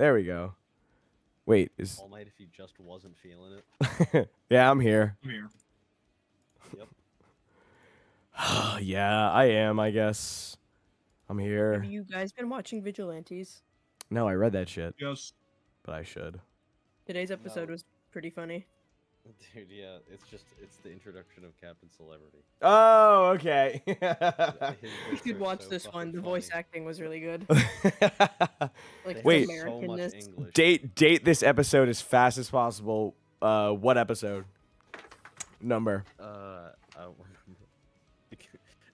There we go. Wait, is... All night if he just wasn't feeling it. Yeah, I'm here. I'm here. Yep. Yeah, I am, I guess. I'm here. Have you guys been watching Vigilantes? No, I read that shit, Yes. but I should. Today's episode No. was pretty funny. Dude, yeah, it's the introduction of Captain Celebrity. Oh, okay. His You bits should are watch so this fucking one. The voice funny. acting was really good. Like They Wait. the have so much Americanness. English. date this episode as fast as possible. What episode? Number. I don't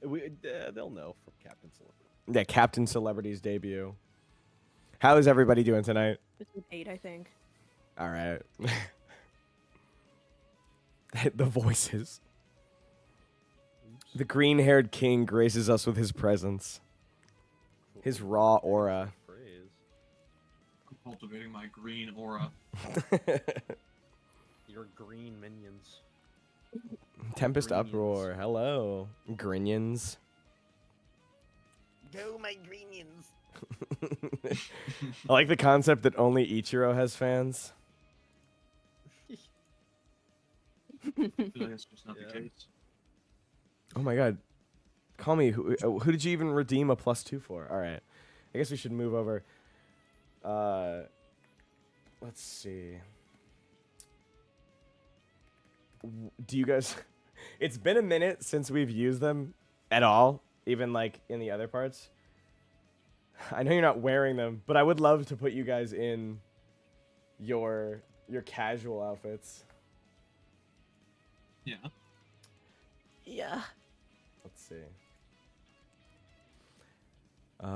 remember. They'll know from Captain Celebrity. Yeah, Captain Celebrity's debut. How is everybody doing tonight? It's an 8, I think. All right. The voices. The green-haired king graces us with his presence. His raw aura. Phrase. I'm cultivating my green aura. Your green minions. Tempest Grinions. uproar. Hello, Grinions. Go, my greenions. I like the concept that only Ichiro has fans. I feel like that's just not Yeah. the case. Oh my god. Call me. Who did you even redeem a +2 for? All right. I guess we should move over. Let's see. Do you guys... It's been a minute since we've used them at all, even like in the other parts. I know you're not wearing them, but I would love to put you guys in your casual outfits. Yeah. Yeah. Let's see.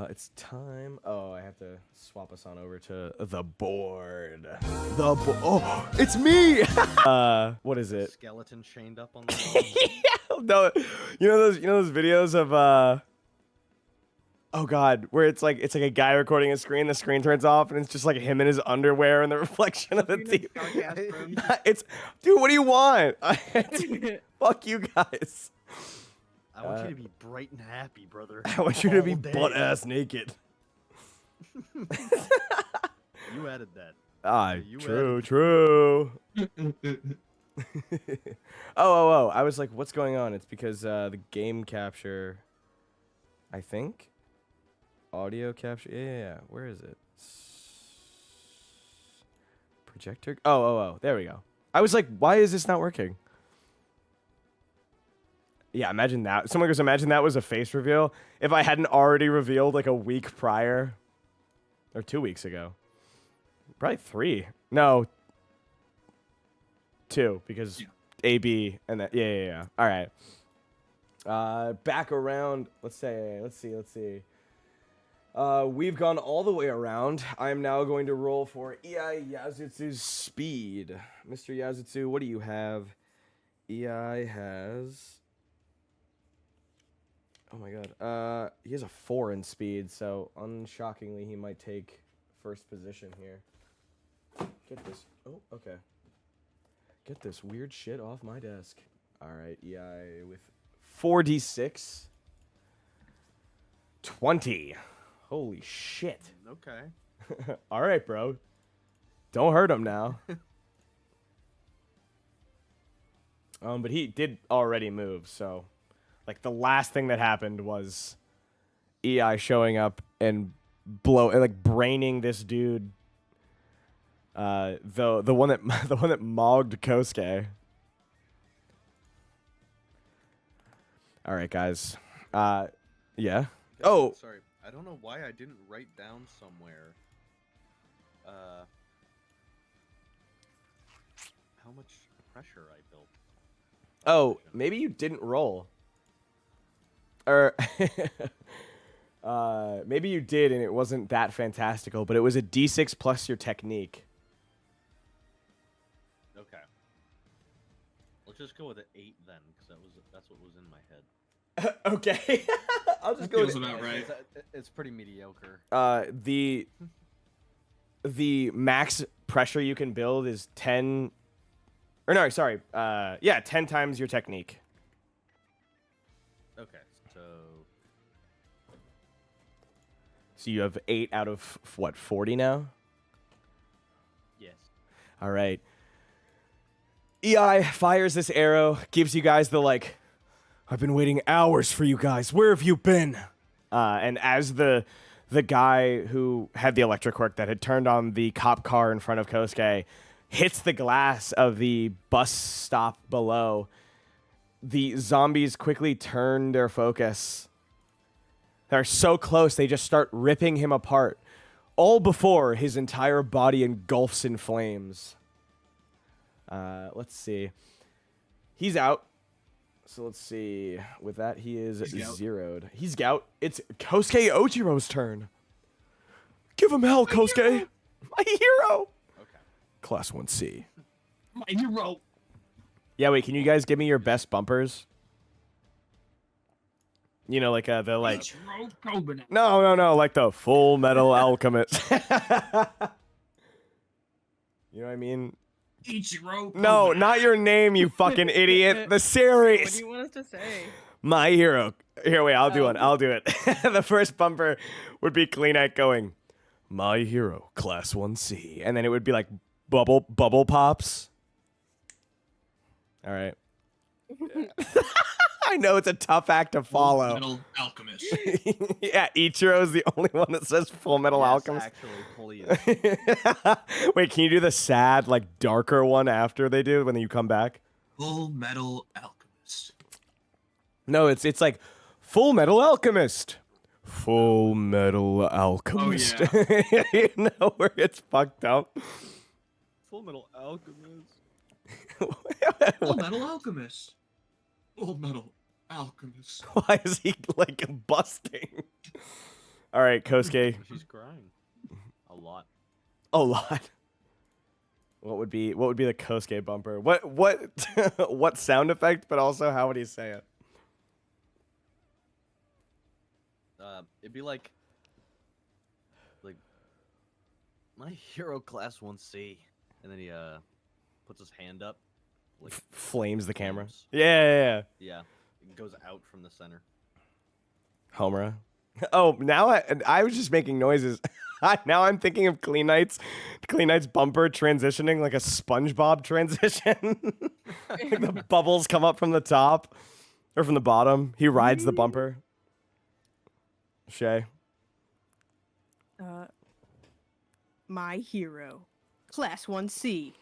It's time. Oh, I have to swap us on over to the board. Oh, it's me. What is it? Skeleton chained up on the No, you know those videos of oh god, where it's like a guy recording a screen, the screen turns off, and it's just like him in his underwear and the reflection of the TV. It's, dude, what do you want? Fuck you guys. I want you to be bright and happy, brother. I want you to be All day. butt ass naked. You added that. Ah, You true. Oh. I was like, what's going on? It's because the game capture, I think. Audio capture. Yeah. Where is it? Projector. Oh. There we go. I was like, why is this not working? Yeah, imagine that. Someone goes, imagine that was a face reveal. If I hadn't already revealed like a week prior. Or 2 weeks ago. Probably 3. No. 2, because Yeah. AB and that. Yeah. All right. Back around. Let's see. We've gone all the way around. I am now going to roll for EI Yazutsu's speed. Mr. Yazutsu, what do you have? EI has... Oh my god. He has a 4 in speed, so unshockingly he might take first position here. Get this. Oh, okay. Get this weird shit off my desk. Alright, EI with 4d6. 20. Holy shit. Okay. Alright, bro. Don't hurt him now. But he did already move, so... Like, the last thing that happened was EI showing up and braining this dude. The one that mogged Kosuke. All right, guys. Yeah. Guys, Oh. sorry. I don't know why I didn't write down somewhere. How much pressure I built. Oh, maybe you didn't roll. Or maybe you did and it wasn't that fantastical, but it was a d6 plus your technique. Okay. Let's just go with an 8 then, because that's what was in my head. Okay. I'll just go Feels with about right. It's pretty mediocre. The max pressure you can build is 10 or no, sorry. 10 times your technique. Okay, So you have 8 out of what, 40 now? All right. EI fires this arrow, gives you guys the like, I've been waiting hours for you guys. Where have you been? And as the guy who had the electric quirk that had turned on the cop car in front of Kosuke hits the glass of the bus stop below, the zombies quickly turn their focus. They're so close, they just start ripping him apart, all before his entire body engulfs in flames. Let's see. He's out. So let's see. With that, he is zeroed. He's gout. It's Kosuke Oijiro's turn. Give him hell, Kosuke. My hero. Okay. Class 1C. My hero. Yeah, wait, can you guys give me your best bumpers? You know, like the like. Ichiro Kobenai. No, like the Full Metal Alchemist. You know what I mean? Ichiro. No, Kobenai. not your name, you fucking idiot. The What series. do you want us to say? My hero. Here, wait, I'll do Oh. one. I'll do it. The first bumper would be Clean Night going, My hero, class 1C. And then it would be like bubble pops. All right. I know it's a tough act to follow. Metal Alchemist. Yeah, Ichiro is the only one that says Full Metal Yes, Alchemist. actually, please. Wait, can you do the sad, like darker one after they do when you come back? Full Metal Alchemist. No, it's like Full Metal Alchemist. Full Metal Alchemist. You know where it's fucked up. Full Metal Alchemist. Full Metal Alchemist. Full Metal Alchemist. Why is he like busting? All right, Kosuke. She's crying. A lot. A lot. What would be the Kosuke bumper? What what sound effect? But also, how would he say it? It'd be like my hero class 1C, and then he puts his hand up, like Flames the camera. flames. Yeah. Yeah, it goes out from the center. Homura. Oh, now I was just making noises. Now I'm thinking of Clean Night's bumper transitioning like a SpongeBob transition. Like the bubbles come up from the top or from the bottom. He rides the bumper. Shaye. My hero, class 1C.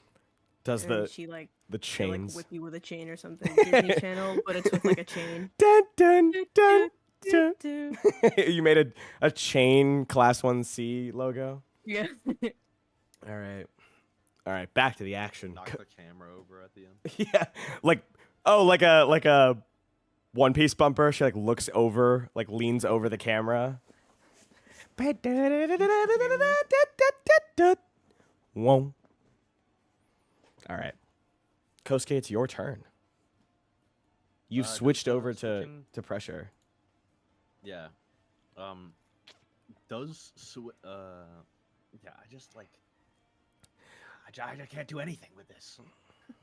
Does And the she like chains. like whip you with a chain or something. Disney Channel, but it's with like a chain. Dun, dun, dun, Do, dun. do. You made a chain class 1C logo. Yeah. All right, back to the action. Knock the camera over at the end. Yeah, like a One Piece bumper. She like looks over, like leans over the camera. Whoa. All right, Kosuke, it's your turn. You've switched over switching- to pressure. Yeah. Yeah, I just like I can't do anything with this.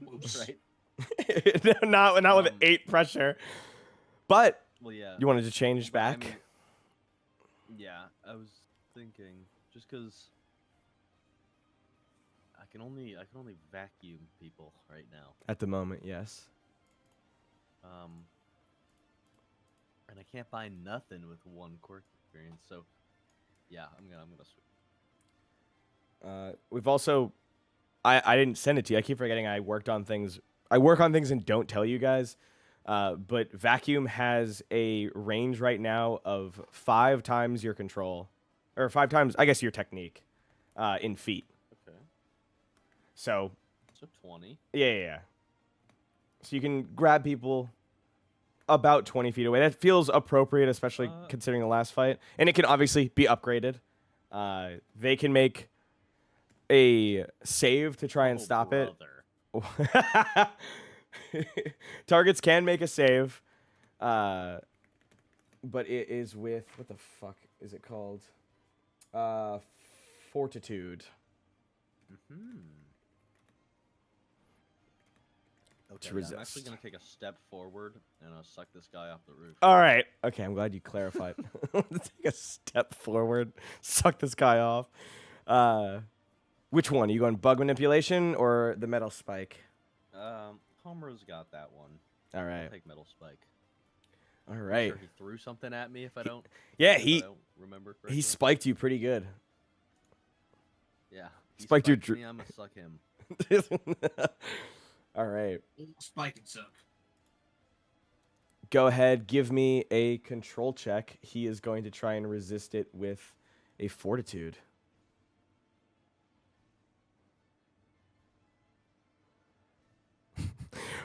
Whoops. Right? not with 8 pressure. But Well, yeah. you wanted to change but I back. mean, yeah, I was thinking just because I can only vacuum people right now. At the moment, yes. And I can't buy nothing with 1 quirk experience, so yeah, I'm gonna switch. We've also, I didn't send it to you. I keep forgetting I worked on things. I work on things and don't tell you guys. But vacuum has a range right now of 5 times your control, or 5 times, I guess, your technique, in feet. Okay. So So 20. yeah. So you can grab people about 20 feet away. That feels appropriate, especially considering the last fight. And it can obviously be upgraded. They can make a save to try and stop it. Targets can make a save, but it is with, what the fuck is it called? Fortitude. Okay, resist. I'm actually gonna take a step forward and suck this guy off the roof. All right. Okay, I'm glad you clarified. Take a step forward, suck this guy off. Which one? Are you going bug manipulation or the metal spike? Homura's got that one. All I'll right. take metal spike. All right. Sure he threw something at me if I don't. Yeah, if I don't remember correctly. he spiked you pretty good. Yeah. He Spiked your me, I'm gonna suck him. All right. Spike and suck. Go ahead. Give me a control check. He is going to try and resist it with a fortitude.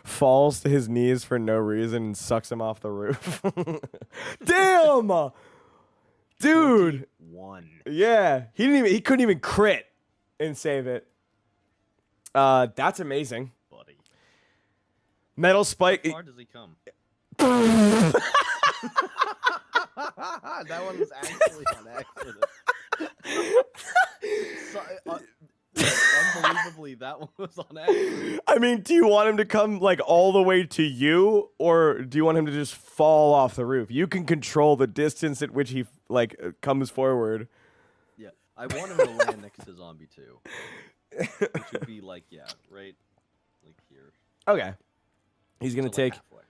Falls to his knees for no reason and sucks him off the roof. Damn! Dude. 1. Yeah. He couldn't even crit and save it. That's amazing. Buddy. Metal spike. How far does he come? That one was actually on accident. Unbelievably, that one was on accident. I mean, do you want him to come like all the way to you, or do you want him to just fall off the roof? You can control the distance at which he like comes forward. Yeah, I want him to land next to zombie 2. Which would be like, yeah, right, like here. Okay. He's gonna So, like, take. halfway.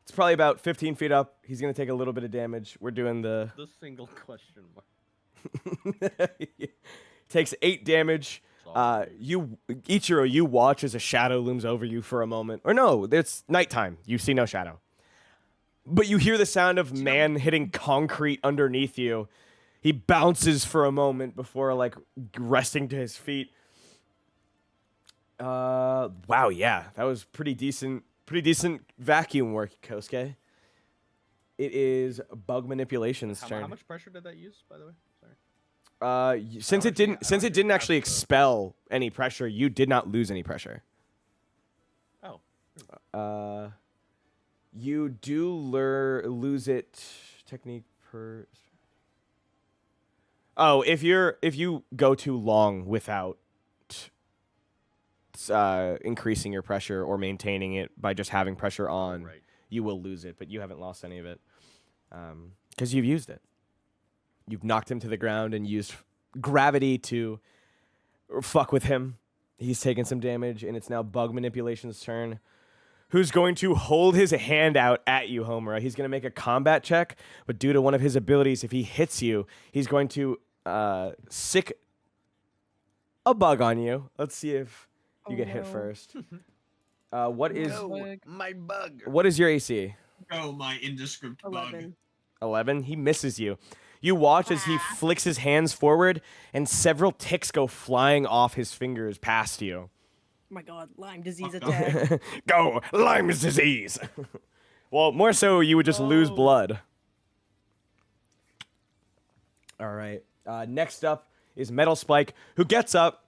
It's probably about 15 feet up. He's gonna take a little bit of damage. We're doing the. The single question mark. Takes 8 damage. Ichiro, you watch as a shadow looms over you for a moment. Or no, it's nighttime. You see no shadow. But you hear the sound of man hitting concrete underneath you. He bounces for a moment before like resting to his feet. Wow, yeah. That was pretty decent vacuum work, Kosuke. It is bug manipulation's turn. How much pressure did that use, by the way? Sorry. Since it didn't actually expel any pressure, you did not lose any pressure. Oh. You do lose it technique per. Oh, if you go too long without increasing your pressure or maintaining it by just having pressure on, Right. you will lose it. But you haven't lost any of it because you've used it. You've knocked him to the ground and used gravity to fuck with him. He's taken some damage, and it's now Bug Manipulation's turn. Who's going to hold his hand out at you, Homura. He's going to make a combat check, but due to one of his abilities, if he hits you, he's going to sick a bug on you. Let's see if you get hit first. What is my bug? What is your AC? Oh, my indescript bug. 11. 11. He misses you. You watch as he flicks his hands forward, and several ticks go flying off his fingers past you. Oh my god, Lyme disease Fuck attack. Go, Lyme's disease. Well, more so, you would just lose blood. All right. Next up is Metal Spike, who gets up.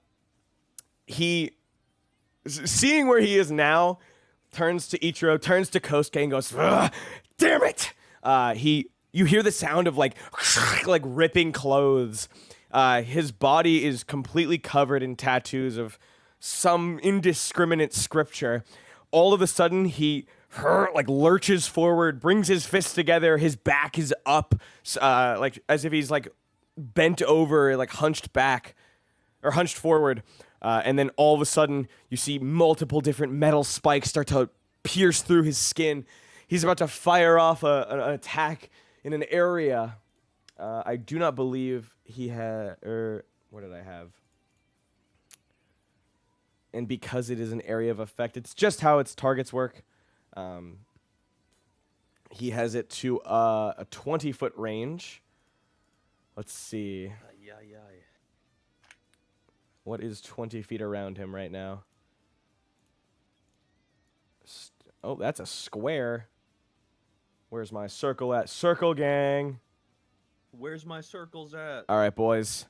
He, seeing where he is now, turns to Ichiro, turns to Kosuke, and goes, "Damn it!" You hear the sound of like ripping clothes. His body is completely covered in tattoos of some indiscriminate scripture. All of a sudden, he lurches forward, brings his fists together. His back is up, like as if he's like bent over, like hunched back or hunched forward. And then all of a sudden, you see multiple different metal spikes start to pierce through his skin. He's about to fire off an attack in an area. I do not believe he had. What did I have? And because it is an area of effect, it's just how its targets work. He has it to a 20-foot range. Let's see. What is 20 feet around him right now? Oh, that's a square. Where's my circle at? Circle gang. Where's my circles at? All right, boys.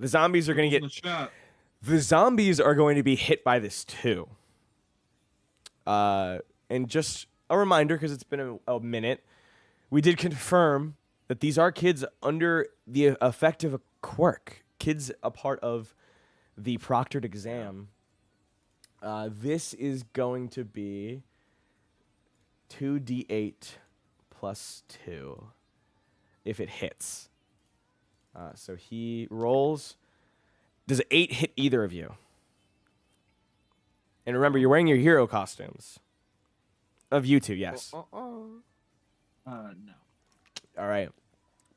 The zombies are going to In get... the chat. The zombies are going to be hit by this too. And just a reminder, because it's been a minute, we did confirm that these are kids under the effect of a quirk. Kids a part of the proctored exam. This is going to be 2d8 plus 2 if it hits. So he rolls. Does 8 hit either of you? And remember, you're wearing your hero costumes. Of you two, yes. No. All right.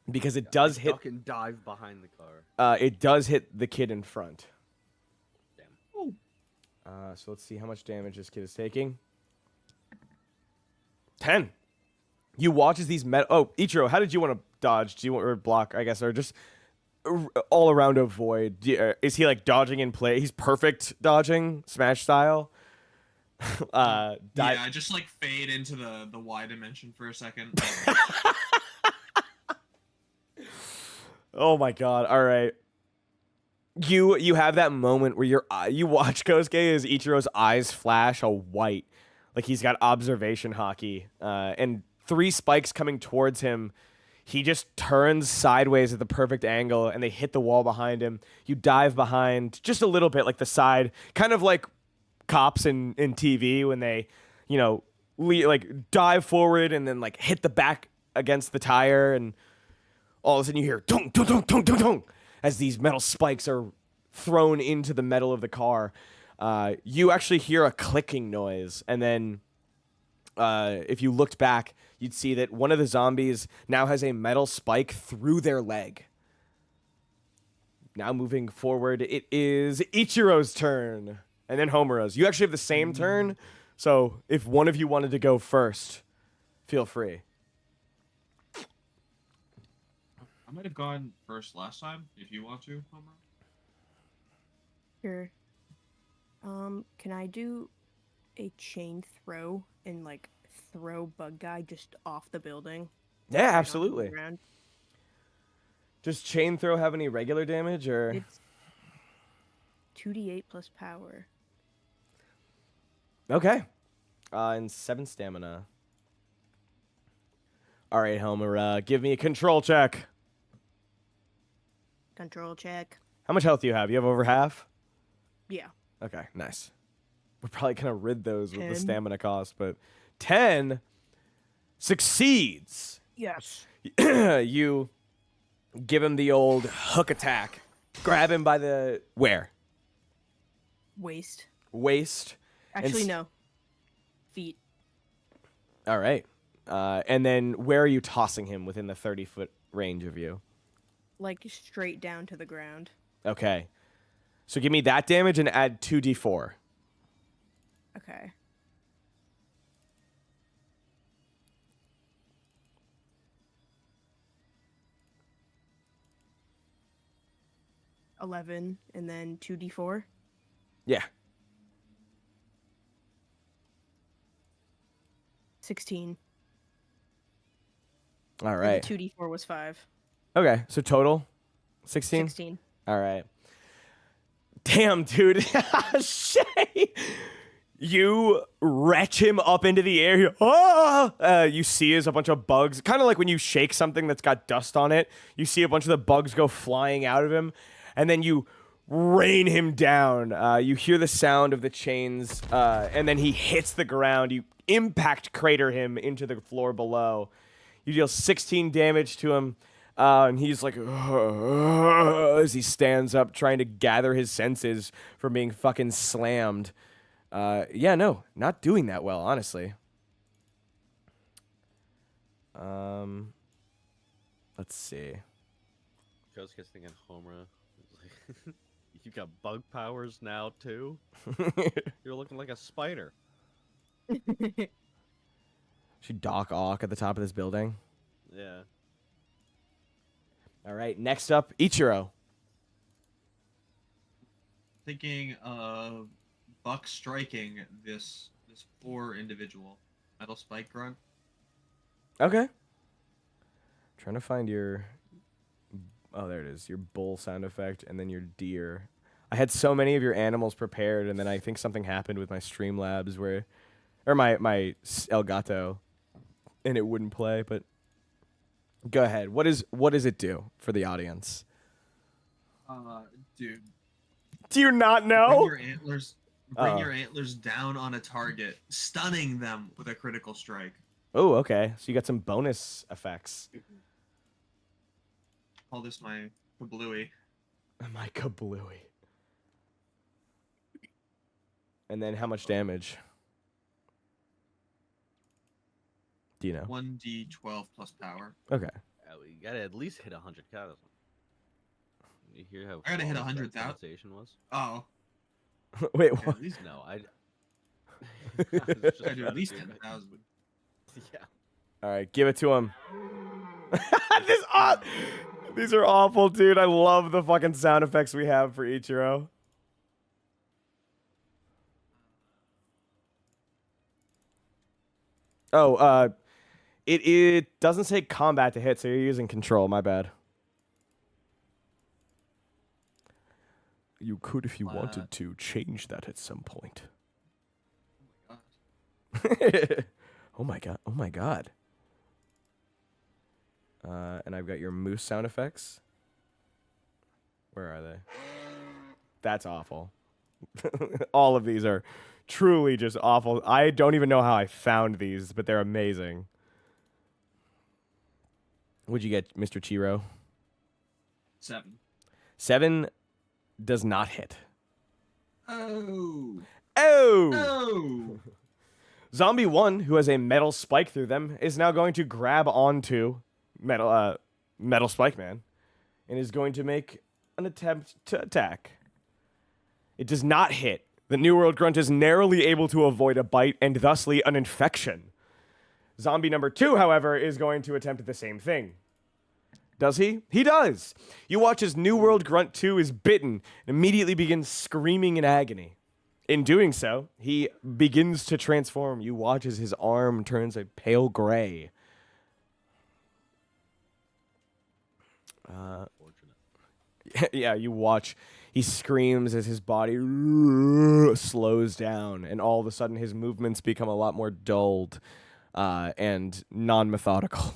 Because it does hit. Duck and dive behind the car. It does hit the kid in front. Damn. So let's see how much damage this kid is taking. 10. You watch as these metal. Oh, Ichiro, how did you want to dodge? Do you want or block? I guess, or just all around avoid? Is he like dodging in play? He's perfect dodging, Smash style. Yeah, I just like fade into the Y dimension for a second. Oh my god! All right, you have that moment where you watch Kosuke as Ichiro's eyes flash a white, like he's got observation hockey, and 3 spikes coming towards him. He just turns sideways at the perfect angle, and they hit the wall behind him. You dive behind just a little bit, like the side, kind of like cops in TV when they, like dive forward and then like hit the back against the tire, and all of a sudden you hear dong dong dong dong dong dong as these metal spikes are thrown into the metal of the car. You actually hear a clicking noise, and then if you looked back, you'd see that one of the zombies now has a metal spike through their leg. Now moving forward, it is Ichiro's turn, and then Homura's. You actually have the same turn, so if one of you wanted to go first, feel free. I might have gone first last time, if you want to, Homer. Sure. Can I do a chain throw and like throw Bug Guy just off the building? Yeah, Right onto the absolutely. ground? Does chain throw have any regular damage, or? It's 2d8 plus power. Okay. And 7 stamina. All right, Homer, give me a control check. Control check. How much health do you have? You have over half? Yeah. Okay, nice. We're probably going to rid those with the 10. stamina cost, but 10 succeeds. Yes. You give him the old hook attack. Grab him by the... Where? Waist. Waist. Actually, no. Feet. All right. And then where are you tossing him within the 30-foot range of you? Like straight down to the ground. Okay. So give me that damage and add 2d4. Okay. $11 and then 2d4. Yeah. 16. All right. 2d4 was 5. Okay, so total 16? 16. All right. Damn, dude. Shaye. You retch him up into the air. You see as a bunch of bugs, kind of like when you shake something that's got dust on it, you see a bunch of the bugs go flying out of him, and then you rain him down. You hear the sound of the chains, and then he hits the ground. You impact crater him into the floor below. You deal 16 damage to him. And he's like, as he stands up, trying to gather his senses from being fucking slammed. Yeah, no, not doing that well, honestly. Let's see. Kosuke's thinking Homura. Like, you got bug powers now too. You're looking like a spider. Should Doc Ock at the top of this building. Yeah. All right, next up, Ichiro. Thinking of Buck striking this poor individual. Metal spike grunt. Okay. Trying to find your... Oh, there it is. Your bull sound effect, and then your deer. I had so many of your animals prepared, and then I think something happened with my Streamlabs where... Or my Elgato, and it wouldn't play, but... Go ahead. What does it do for the audience? Dude. Do you not know? Bring your antlers down on a target, stunning them with a critical strike. Oh, okay. So you got some bonus effects. Call this my kablooey. My kablooey. And then how much damage? Do you know? 1d12 plus power. Okay. We gotta at least hit 100 cows. You hear how I gotta hit flawless that 100,000. pronunciation was? Oh. Wait, Okay, what? at least, No, I. I do at least 10,000. Yeah. All right, give it to him. These are awful, dude. I love the fucking sound effects we have for Ichiro. Oh, it doesn't say combat to hit, so you're using control. My bad. You could, if you wanted to, change that at some point. Oh my god. Oh my god. And I've got your moose sound effects. Where are they? That's awful. All of these are truly just awful. I don't even know how I found these, but they're amazing. What'd you get, Mr. Chiro? 7. 7 does not hit. Oh. Oh! No. Zombie 1, who has a metal spike through them, is now going to grab onto Metal Spike Man and is going to make an attempt to attack. It does not hit. The New World Grunt is narrowly able to avoid a bite and thusly an infection. Zombie number 2, however, is going to attempt the same thing. Does he? He does! You watch as New World Grunt 2 is bitten and immediately begins screaming in agony. In doing so, he begins to transform. You watch as his arm turns a pale gray. Yeah, you watch. He screams as his body slows down, and all of a sudden his movements become a lot more dulled and non-methodical.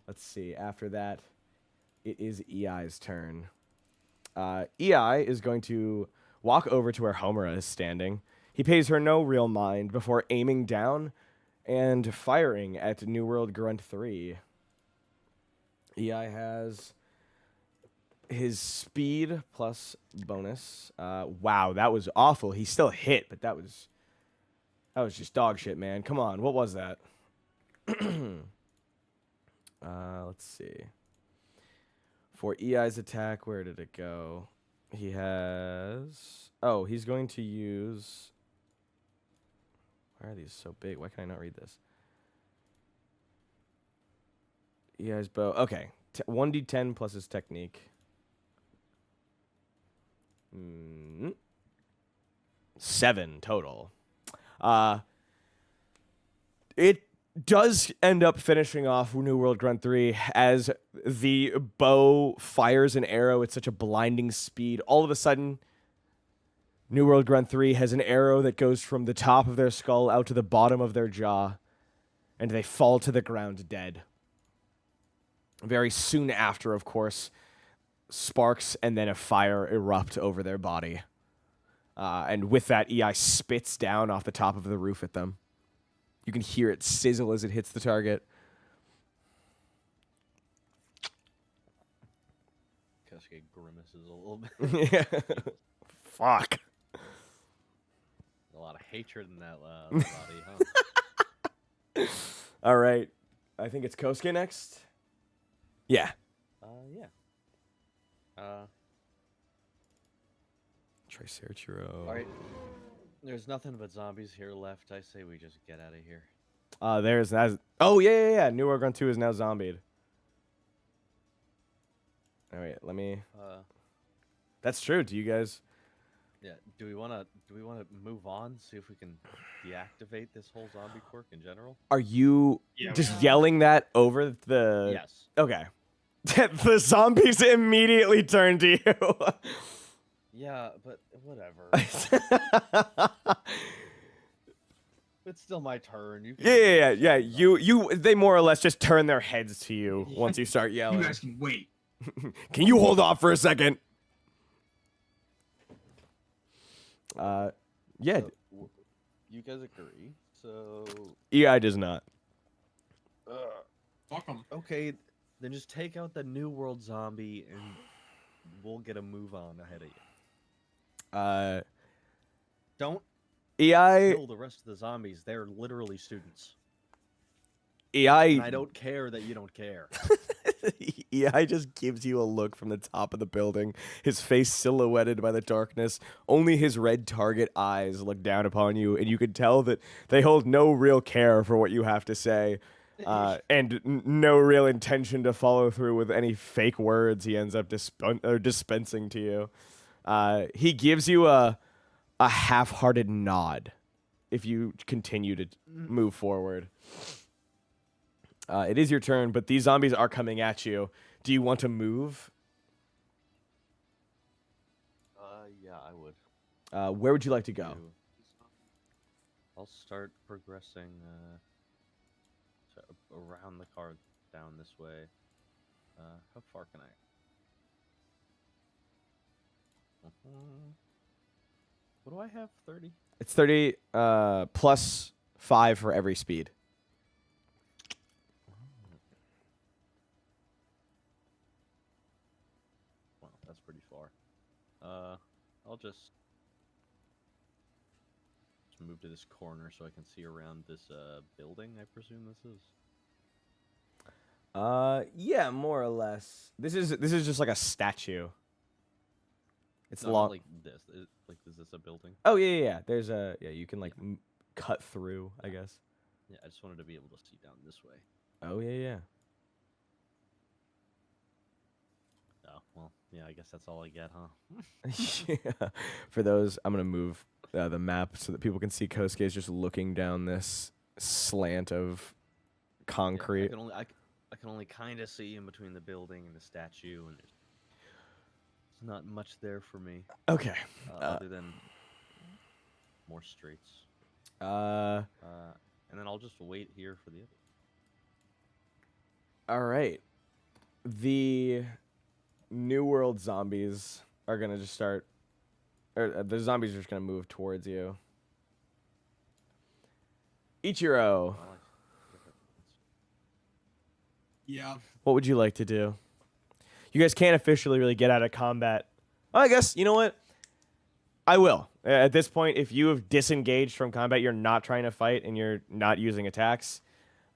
Let's see. After that, it is EI's turn. EI is going to walk over to where Homura is standing. He pays her no real mind before aiming down and firing at New World Grunt 3. EI has his speed plus bonus. Wow, that was awful. He still hit, but that was just dog shit, man. Come on, what was that? Let's see. For EI's attack, where did it go? He has... Oh, he's going to use... Why are these so big? Why can I not read this? EI's bow... Okay. 1d10 plus his technique. 7 total. It does end up finishing off New World Grunt 3 as the bow fires an arrow at such a blinding speed. All of a sudden, New World Grunt 3 has an arrow that goes from the top of their skull out to the bottom of their jaw, and they fall to the ground dead. Very soon after, of course, sparks and then a fire erupt over their body. And with that, EI spits down off the top of the roof at them. You can hear it sizzle as it hits the target. Kosuke grimaces a little bit. Yeah. Fuck. A lot of hatred in that body, huh? All right. I think it's Kosuke next. Yeah. Yeah. Triceratops. All right. There's nothing but zombies here left. I say we just get out of here. There's that. Oh, yeah. New World Grunt 2 is now zombied. All right, let me... That's true. Do you guys... Yeah. Do we want to move on? See if we can deactivate this whole zombie quirk in general. Are you Yeah, just we are. yelling that over the... Yes. Okay. The zombies immediately turn to you. Yeah, but whatever. It's still my turn. You can Yeah. They more or less just turn their heads to you once you start yelling. You guys can wait. Can you hold off for a second? Yeah. So, you guys agree? So. EI does not. Fuck them. Okay, then just take out the New World zombie and we'll get a move on ahead of you. Don't EI Kill the rest of the zombies. They're literally students. EI And I don't care that you don't care. EI just gives you a look from the top of the building, his face silhouetted by the darkness. Only his red target eyes look down upon you, and you can tell that they hold no real care for what you have to say, and no real intention to follow through with any fake words he ends up dispensing to you. He gives you a half-hearted nod if you continue to move forward. It is your turn, but these zombies are coming at you. Do you want to move? Yeah, I would. Where would you like to go? I'll start progressing around the car down this way. How far can I? What do I have? 30? It's 30 plus 5 for every speed. Wow, that's pretty far. I'll just move to this corner so I can see around this building, I presume this is. Yeah, more or less. This is just like a statue. It's No, long. like this. Is this a building? Oh yeah. There's a you can like cut through, I guess. Yeah, I just wanted to be able to see down this way. Oh yeah. Oh, well, yeah, I guess that's all I get, huh? Yeah. For those, I'm gonna move the map so that people can see Kosuke is just looking down this slant of concrete. Yeah, I can only kind of see in between the building and the statue, and there's not much there for me. Okay. Other than more streets. And then I'll just wait here for the other. All right. The New World zombies are gonna just start, or the zombies are just gonna move towards you. Ichiro, Yeah. what would you like to do? You guys can't officially really get out of combat. I guess, you know what? I will. At this point, if you have disengaged from combat, you're not trying to fight, and you're not using attacks,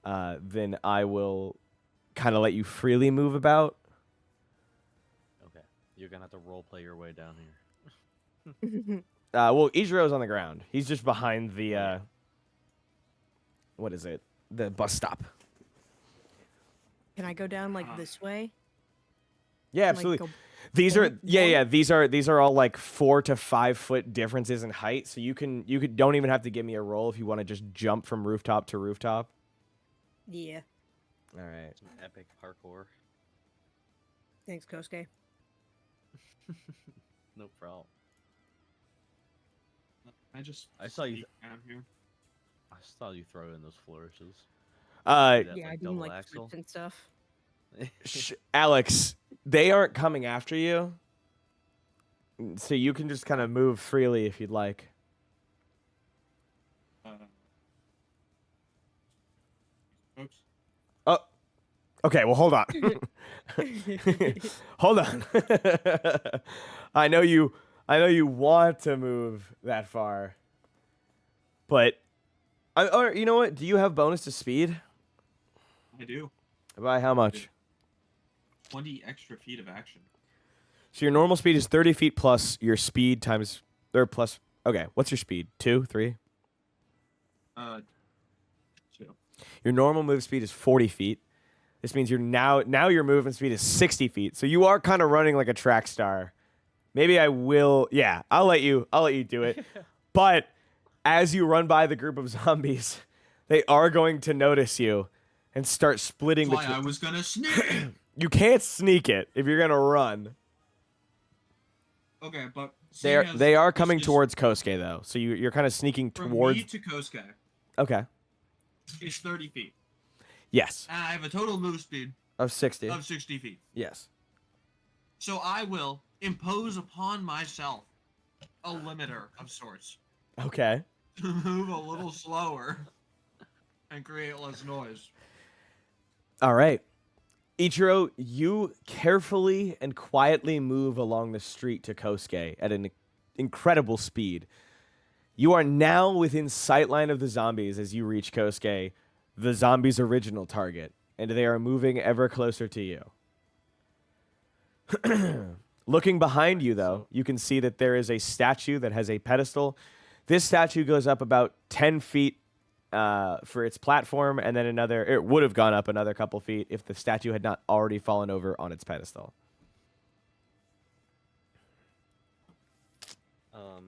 then I will kind of let you freely move about. Okay, you're gonna have to roleplay your way down here. Well, Ichiro's on the ground. He's just behind the, what is it? The bus stop. Can I go down like this way? Yeah, Like, absolutely. go These are boink, yeah. boink? These are all like 4 to 5 foot differences in height. So you don't even have to give me a roll if you want to just jump from rooftop to rooftop. Yeah. All right. Some epic parkour. Thanks, Kosuke. No problem. I saw you sneak down here. I saw you throw in those flourishes. Uh, That's Yeah, I like do double like axle. flips and stuff. Alex, they aren't coming after you, so you can just kind of move freely if you'd like. Oops. Oh, okay. Well, hold on. Hold on. I know you want to move that far, but or you know what? Do you have bonus to speed? I do. By how much? 20 extra feet of action. So your normal speed is 30 feet plus your speed times or plus. Okay, what's your speed? 2, 3. 2. Your normal move speed is 40 feet. This means you're now your movement speed is 60 feet. So you are kind of running like a track star. Maybe I will. Yeah, I'll let you do it. But as you run by the group of zombies, they are going to notice you and start splitting. That's why I was gonna sneak. You can't sneak it if you're gonna run. Okay, but They are coming towards Kosuke though, so you're kind of sneaking from towards. me to Kosuke Okay. is 30 feet. Yes. And I have a total move speed Of 60. of 60 feet. Yes. So I will impose upon myself a limiter of sorts Okay. to move a little slower and create less noise. All right. Ichiro, you carefully and quietly move along the street to Kosuke at an incredible speed. You are now within sightline of the zombies as you reach Kosuke, the zombies' original target, and they are moving ever closer to you. Looking behind you, though, you can see that there is a statue that has a pedestal. This statue goes up about 10 feet for its platform, and then it would have gone up another couple feet if the statue had not already fallen over on its pedestal. All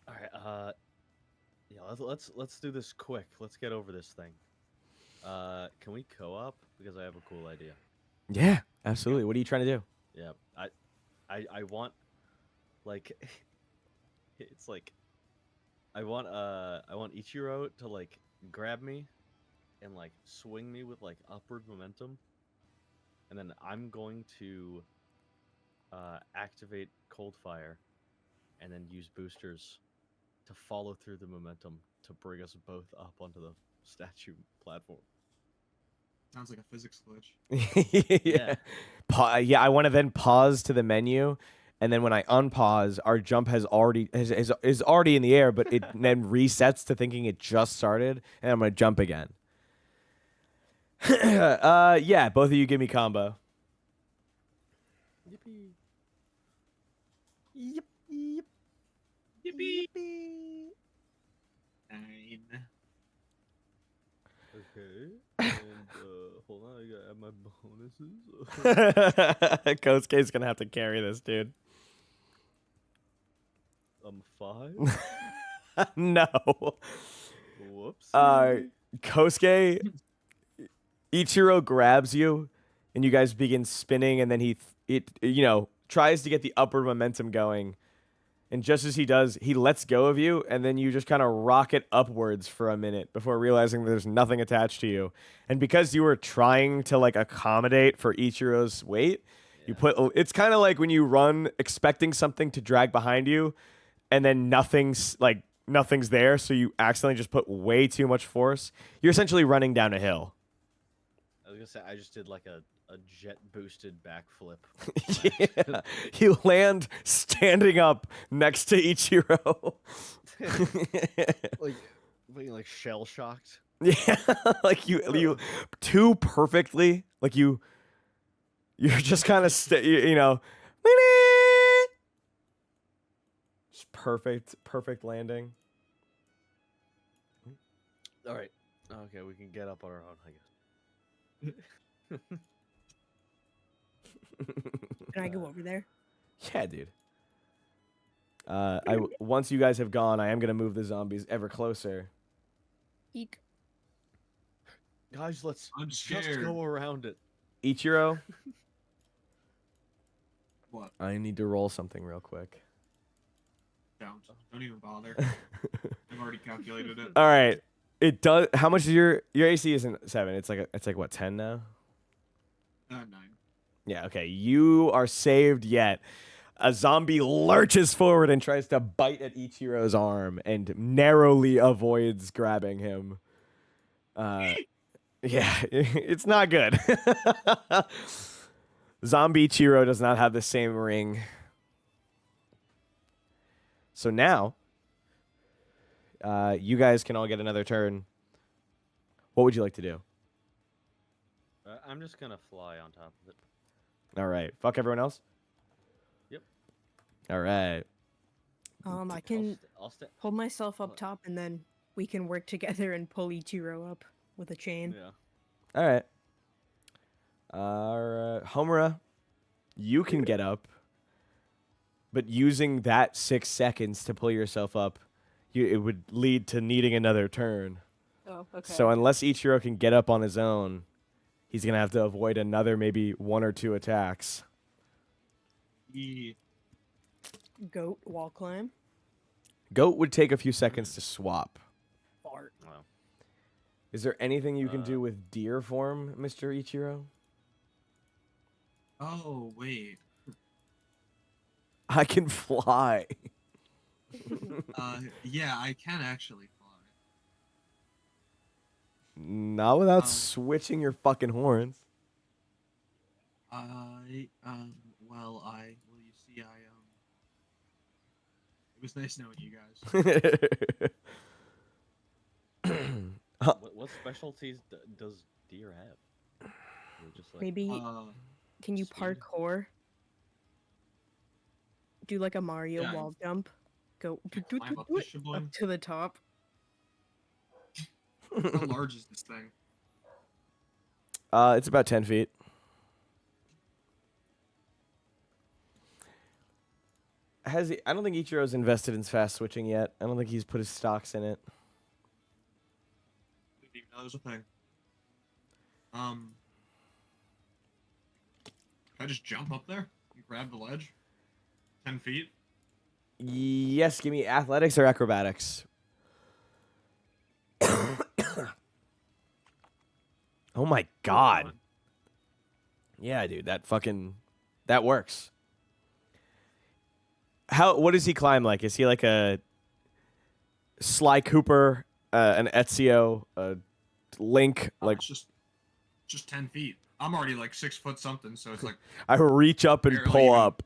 right. Yeah. Let's do this quick. Let's get over this thing. Can we co-op? Because I have a cool idea. Yeah, absolutely. What are you trying to do? Yeah. I want, like, it's like, I want Ichiro to like grab me, and like swing me with like upward momentum, and then I'm going to activate cold fire, and then use boosters to follow through the momentum to bring us both up onto the statue platform. Sounds like a physics glitch. Yeah. I want to then pause to the menu, and then when I unpause, our jump is already in the air, but it then resets to thinking it just started, and I'm gonna jump again. Yeah, both of you give me combo. Yippee! Yip, yip. Yippee! 9. Okay, and hold on, I gotta add my bonuses. Kosuke's gonna have to carry this, dude. 5. No. Whoops. Kosuke, Ichiro grabs you, and you guys begin spinning, and then he tries to get the upward momentum going. And just as he does, he lets go of you, and then you just kind of rocket upwards for a minute before realizing there's nothing attached to you. And because you were trying to like accommodate for Ichiro's weight, it's kind of like when you run expecting something to drag behind you, and then nothing's there, so you accidentally just put way too much force. You're essentially running down a hill. I was gonna say I just did like a jet boosted backflip. Yeah. You land standing up next to Ichiro. like shell shocked. Yeah, like you too perfectly, like you're just kind of just perfect landing. All right. Okay, we can get up on our own, I guess. Can I go over there? Yeah, dude. Once you guys have gone, I am gonna move the zombies ever closer. Eek. Guys, let's I'm just scared. go around it. Ichiro, What? I need to roll something real quick. Don't even bother. I've already calculated it. All right. It does. How much is your AC? Isn't 7? It's like what, 10 now? 9. Yeah. Okay. You are saved yet. A zombie lurches forward and tries to bite at Ichiro's arm and narrowly avoids grabbing him. Yeah, it's not good. Zombie Ichiro does not have the same ring. So now, you guys can all get another turn. What would you like to do? I'm just gonna fly on top of it. All right. Fuck everyone else? Yep. All right. I can I'll hold myself up top, and then we can work together and pull Ichiro up with a chain. Yeah. All right. Homura, you can get up, but using that 6 seconds to pull yourself up, it would lead to needing another turn. Oh, okay. So unless Ichiro can get up on his own, he's going to have to avoid another maybe 1 or 2 attacks. Goat wall climb. Goat would take a few seconds to swap. Fart. Wow. Is there anything you can do with deer form, Mr. Ichiro? Oh, wait. I can fly. Yeah, I can actually fly. Not without switching your fucking horns. Well, you see, It was nice knowing you guys. What specialties does deer have? Or just like, Maybe can you speed. parkour? Do like a Mario Yeah. wall jump. Go Climb up this shibboleth. up to the top. How large is this thing? It's about 10 feet. Has he? I don't think Ichiro's invested in fast switching yet. I don't think he's put his stocks in it. Didn't even know there was a thing. Can I just jump up there and grab the ledge? 10 feet? Yes, give me athletics or acrobatics. Oh my god. Yeah, dude, that works. What does he climb like? Is he like a Sly Cooper, an Ezio, a Link? Like It's just 10 feet. I'm already like 6 foot something, so it's like, I reach up and Barely pull even- up.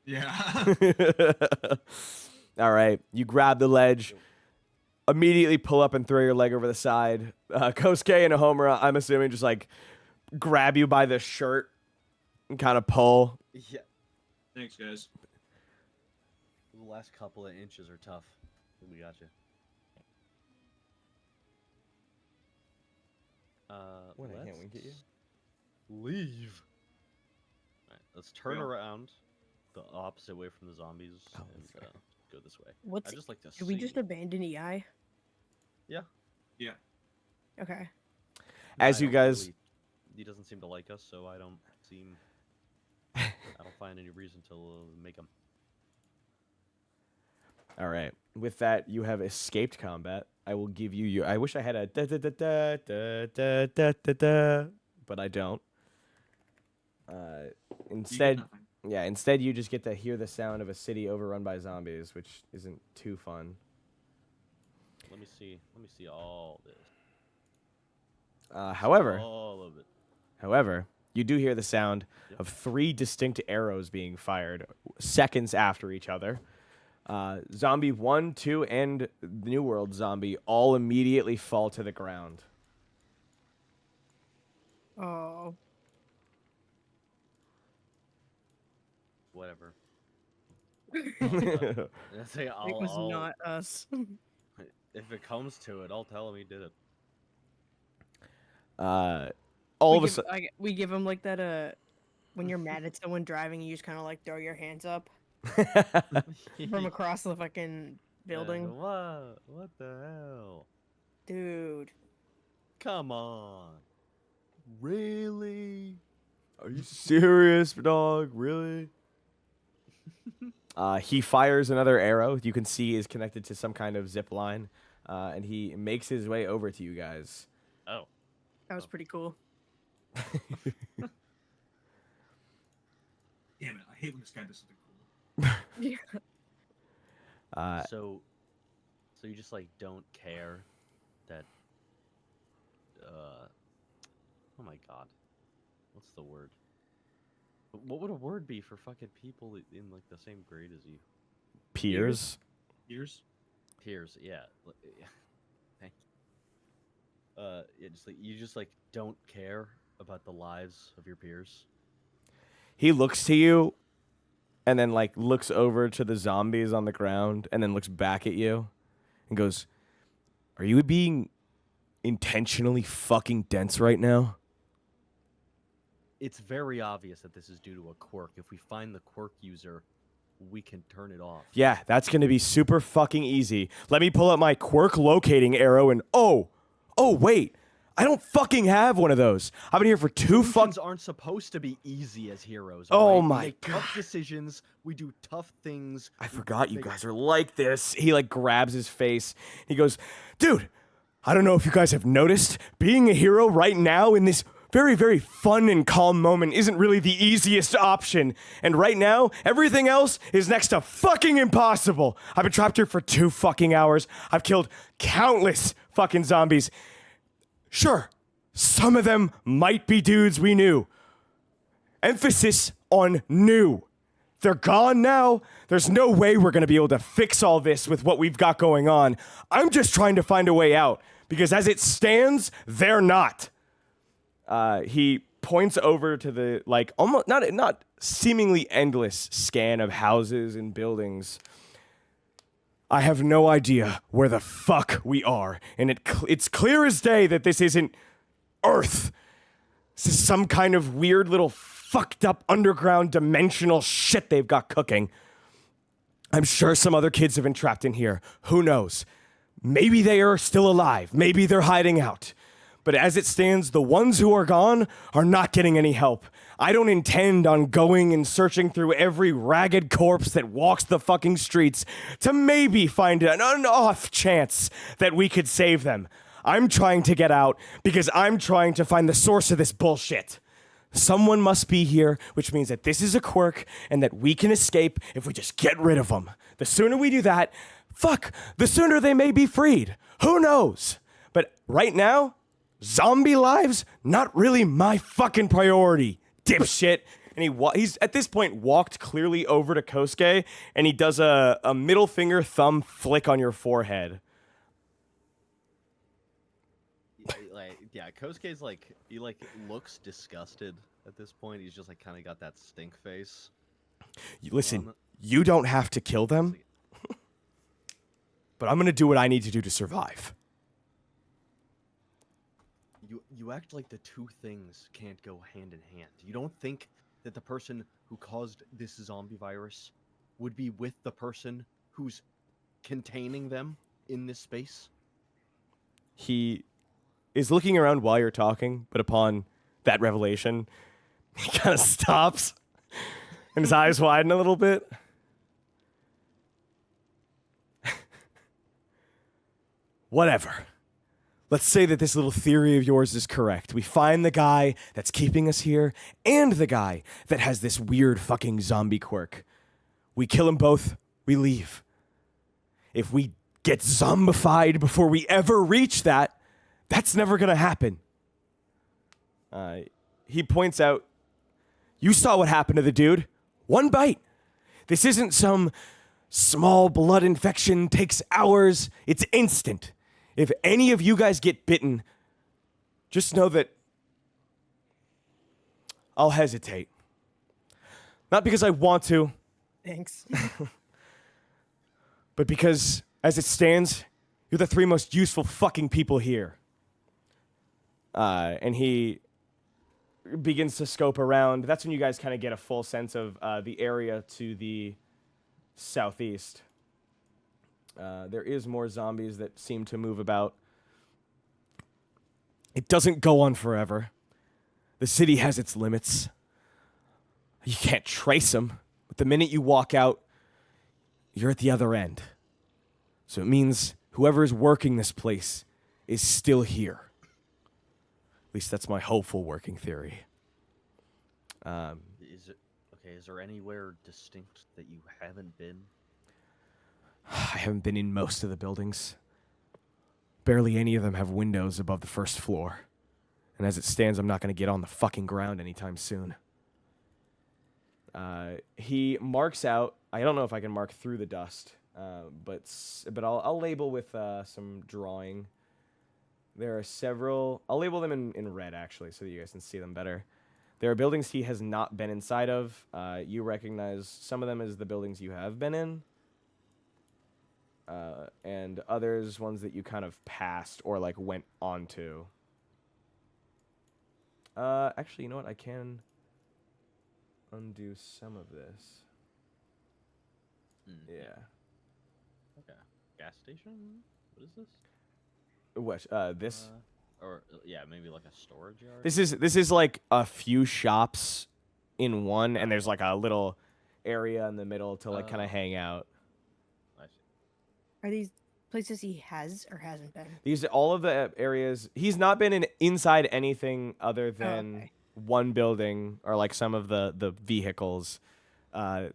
yeah. All right, you grab the ledge, immediately pull up and throw your leg over the side. Kosuke and Homura, I'm assuming, just like grab you by the shirt and kind of pull. yeah, Thanks, guys. the last couple of inches are tough. We got you. When I can't wink at you. Leave. All right, let's turn Go. around the opposite way from the zombies Oh, and that's right. go this way. What's I just like to did we just abandon EI? Yeah. Okay. As I you don't guys- really- he doesn't seem to like us, so I don't find any reason to make him. All right. With that, you have escaped combat. I will give you your. I wish I had a da da da da da da da da da, but I don't. You get Instead, nothing. yeah. Instead, you just get to hear the sound of a city overrun by zombies, which isn't too fun. Let me see all this. However, All of it. you do hear the sound Yep. of 3 distinct arrows being fired seconds after each other. Zombie 1, 2, and New World Zombie all immediately fall to the ground. Oh. Whatever. all Let's say It was not us. if it comes to it, I'll tell him he did it. of a sudden, we give him like that when you're mad at someone driving, you just kind of like throw your hands up from across the fucking building. What the hell? Dude. Come on. Really? Are you serious, dog? Really? He fires another arrow. You can see is connected to some kind of zip line, and he makes his way over to you guys. Oh. That was pretty cool. Damn it! I hate when this guy does something cool. Yeah. So you just like don't care that oh my god. What's the word? What would a word be for fucking people in like the same grade as you? Peers. Years? Peers, yeah. Thank you. Yeah, you just like don't care about the lives of your peers. He looks to you, and then like looks over to the zombies on the ground, and then looks back at you, and goes, "Are you being intentionally fucking dense right now?" It's very obvious that this is due to a quirk. If we find the quirk user, we can turn it off. Yeah, that's gonna be super fucking easy. Let me pull up my quirk locating arrow, and oh wait, I don't fucking have one of those. I've been here for 2 Solutions aren't supposed to be easy as heroes. Oh alright? my we make tough decisions. We do tough things. I forgot you guys are like this. He like grabs his face. He goes, "Dude, I don't know if you guys have noticed, being a hero right now in this very, very fun and calm moment isn't really the easiest option. And right now, everything else is next to fucking impossible. I've been trapped here for 2 fucking hours. I've killed countless fucking zombies. Sure, some of them might be dudes we knew. Emphasis on new. They're gone now. There's no way we're going to be able to fix all this with what we've got going on. I'm just trying to find a way out, because as it stands, they're not. He points over to the, like, almost, not seemingly endless scan of houses and buildings. I have no idea where the fuck we are, and it's clear as day that this isn't Earth. This is some kind of weird little fucked up underground dimensional shit they've got cooking. I'm sure some other kids have been trapped in here. Who knows? Maybe they are still alive. Maybe they're hiding out. But as it stands, the ones who are gone are not getting any help. I don't intend on going and searching through every ragged corpse that walks the fucking streets to maybe find an off chance that we could save them. I'm trying to get out because I'm trying to find the source of this bullshit. Someone must be here, which means that this is a quirk and that we can escape if we just get rid of them. The sooner we do that, the sooner they may be freed. Who knows? But right now, zombie lives, not really my fucking priority, dipshit. And he's at this point walked clearly over to Kosuke, and he does a middle finger thumb flick on your forehead. Yeah, Kosuke's like, he like looks disgusted at this point. He's just like kind of got that stink face. Listen, you don't have to kill them, but I'm gonna do what I need to do to survive. You act like the two things can't go hand in hand. You don't think that the person who caused this zombie virus would be with the person who's containing them in this space? He is looking around while you're talking, but upon that revelation, he kind of stops and his eyes widen a little bit. Whatever. Let's say that this little theory of yours is correct. We find the guy that's keeping us here and the guy that has this weird fucking zombie quirk. We kill them both, we leave. If we get zombified before we ever reach that, that's never gonna happen. He points out, you saw what happened to the dude. One bite. This isn't some small blood infection, takes hours. It's instant. If any of you guys get bitten, just know that I'll hesitate. Not because I want to. Thanks. But because, as it stands, you're the three most useful fucking people here. And he begins to scope around. That's when you guys kind of get a full sense of the area to the southeast. There is more zombies that seem to move about. It doesn't go on forever. The city has its limits. You can't trace them, but the minute you walk out, you're at the other end. So it means whoever is working this place is still here. At least that's my hopeful working theory. Is there anywhere distinct that you haven't been? I haven't been in most of the buildings. Barely any of them have windows above the first floor. And as it stands, I'm not going to get on the fucking ground anytime soon. He marks out, I don't know if I can mark through the dust, but I'll label with some drawing. There are several, I'll label them in red actually so that you guys can see them better. There are buildings he has not been inside of. You recognize some of them as the buildings you have been in. And others, ones that you kind of passed or like went onto. Actually, you know what? I can undo some of this. Yeah. Okay. Gas station? What is this? What? This? Or yeah, maybe like a storage yard. This is like a few shops in one, and there's like a little area in the middle to like kind of hang out. I see. Are these places he has or hasn't been? These are all of the areas. He's not been inside anything other than one building or like some of the vehicles.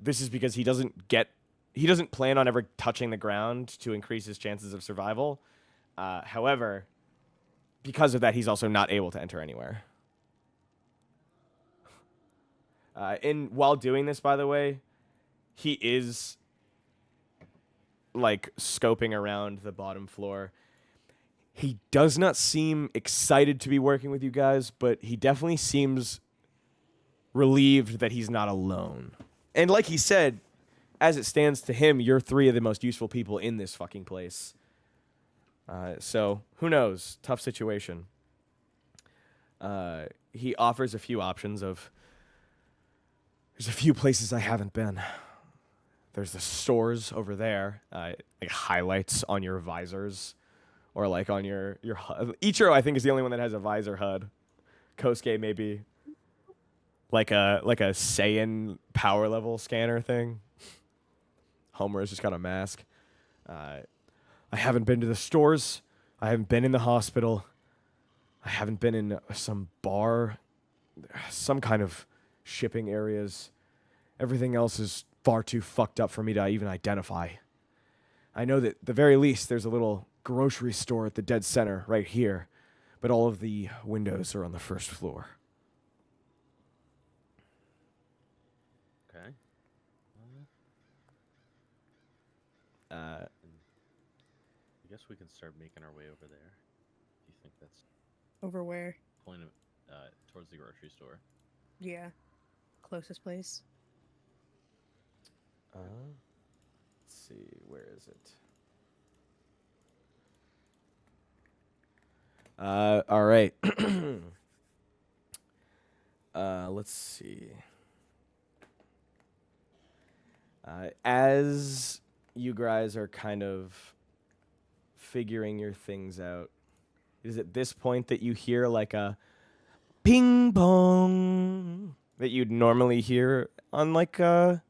This is because he doesn't plan on ever touching the ground to increase his chances of survival. However, because of that, he's also not able to enter anywhere. And while doing this, by the way, he is like scoping around the bottom floor. He does not seem excited to be working with you guys, but he definitely seems relieved that he's not alone. And like he said, as it stands to him, you're 3 of the most useful people in this fucking place. So, who knows? Tough situation. He offers a few options of, there's a few places I haven't been. There's the stores over there, like highlights on your visors, or like on your HUD. Ichiro, I think, is the only one that has a visor HUD. Kosuke maybe like a Saiyan power level scanner thing. Homura's just got a mask. I haven't been to the stores. I haven't been in the hospital. I haven't been in some bar, some kind of shipping areas. Everything else is far too fucked up for me to even identify. I know that at the very least there's a little grocery store at the dead center right here, but all of the windows are on the first floor. Okay. I guess we can start making our way over there. Do you think that's Over where? point of, towards the grocery store? Yeah. Closest place. Let's see, where is it? All right. Let's see. As you guys are kind of figuring your things out, it is at this point that you hear like a ping pong that you'd normally hear on like an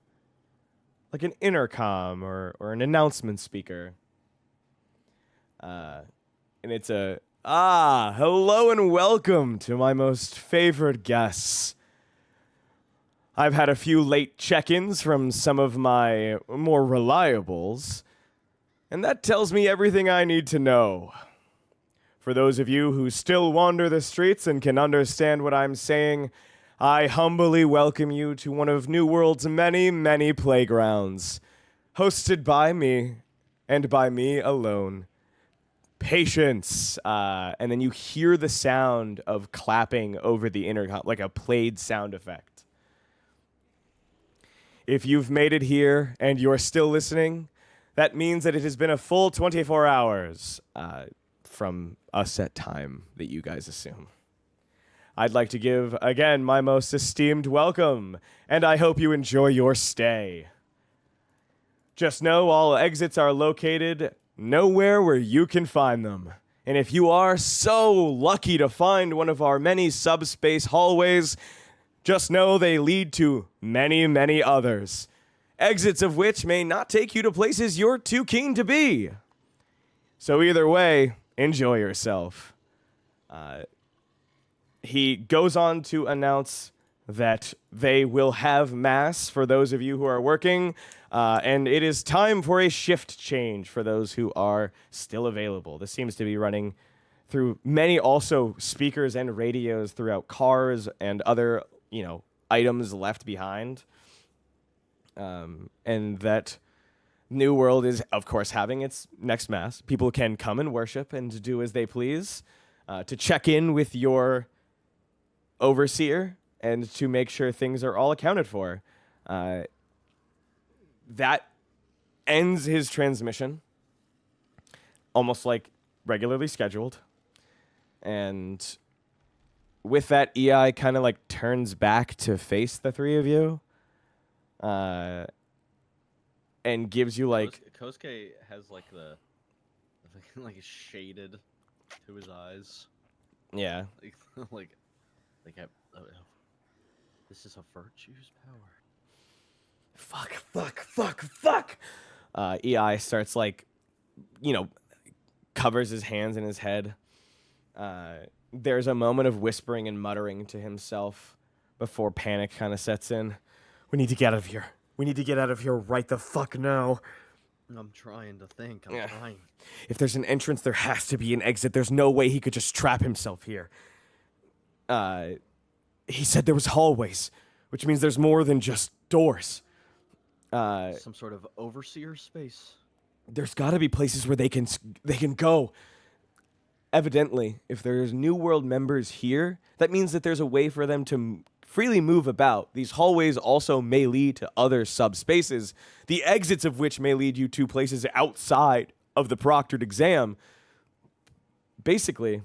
intercom or an announcement speaker. And it's hello and welcome to my most favorite guests. I've had a few late check-ins from some of my more reliables, and that tells me everything I need to know. For those of you who still wander the streets and can understand what I'm saying, I humbly welcome you to one of New World's many, many playgrounds, hosted by me, and by me alone. Patience. And then you hear the sound of clapping over the intercom, like a played sound effect. If you've made it here and you're still listening, that means that it has been a full 24 hours from a set time that you guys assume. I'd like to give, again, my most esteemed welcome, and I hope you enjoy your stay. Just know all exits are located nowhere where you can find them. And if you are so lucky to find one of our many subspace hallways, just know they lead to many, many others, exits of which may not take you to places you're too keen to be. So either way, enjoy yourself. He goes on to announce that they will have mass for those of you who are working, and it is time for a shift change for those who are still available. This seems to be running through many also speakers and radios throughout cars and other, items left behind. And that New World is, of course, having its next mass. People can come and worship and do as they please, to check in with your overseer and to make sure things are all accounted for. That ends his transmission, almost like regularly scheduled. And with that, EI kind of like turns back to face the 3 of you, and gives you like Kosuke has like like shaded to his eyes. Yeah. like this is a virtue's power. Fuck. EI starts like, covers his hands in his head. There's a moment of whispering and muttering to himself before panic kind of sets in. We need to get out of here. We need to get out of here right the fuck now. I'm trying to think. I'm trying. If there's an entrance, there has to be an exit. There's no way he could just trap himself here. He said there was hallways, which means there's more than just doors. Some sort of overseer space. There's got to be places where they can go. Evidently, if there's New World members here, that means that there's a way for them to freely move about. These hallways also may lead to other subspaces, the exits of which may lead you to places outside of the proctored exam. Basically,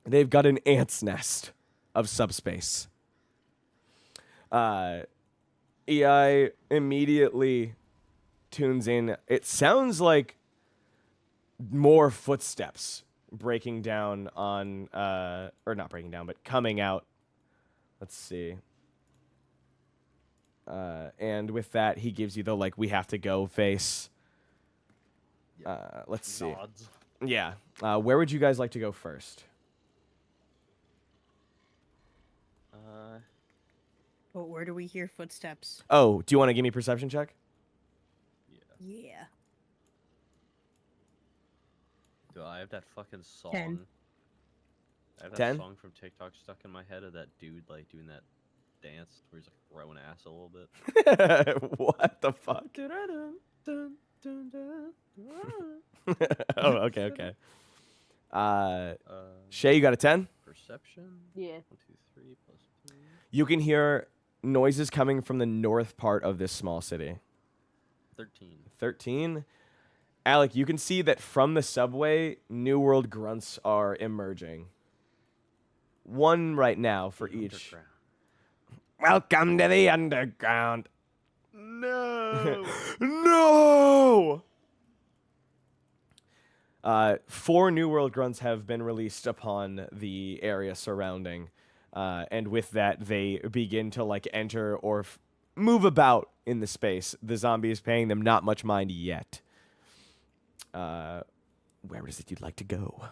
they've got an ant's nest of subspace. EI immediately tunes in. It sounds like more footsteps breaking down on, or not breaking down, but coming out. Let's see. And with that, he gives you the, like, we have to go face. Let's see. Nods. Yeah. Where would you guys like to go first? But where do we hear footsteps? Oh, do you want to give me a perception check? Yeah. Do I have that fucking song? 10. I have that 10? song from TikTok stuck in my head of that dude like doing that dance where he's like throwing ass a little bit. What the fuck? Oh, okay. Shaye, you got a 10? Perception. Yeah. 1, 2, 3 plus 2. You can hear noises coming from the north part of this small city. 13. 13. Aliyk, you can see that from the subway, New World grunts are emerging. One right now for The each. underground. Welcome to the underground. No. No. 4 New World grunts have been released upon the area surrounding. And with that, they begin to like enter or move about in the space. The zombie is paying them not much mind yet. Where is it you'd like to go?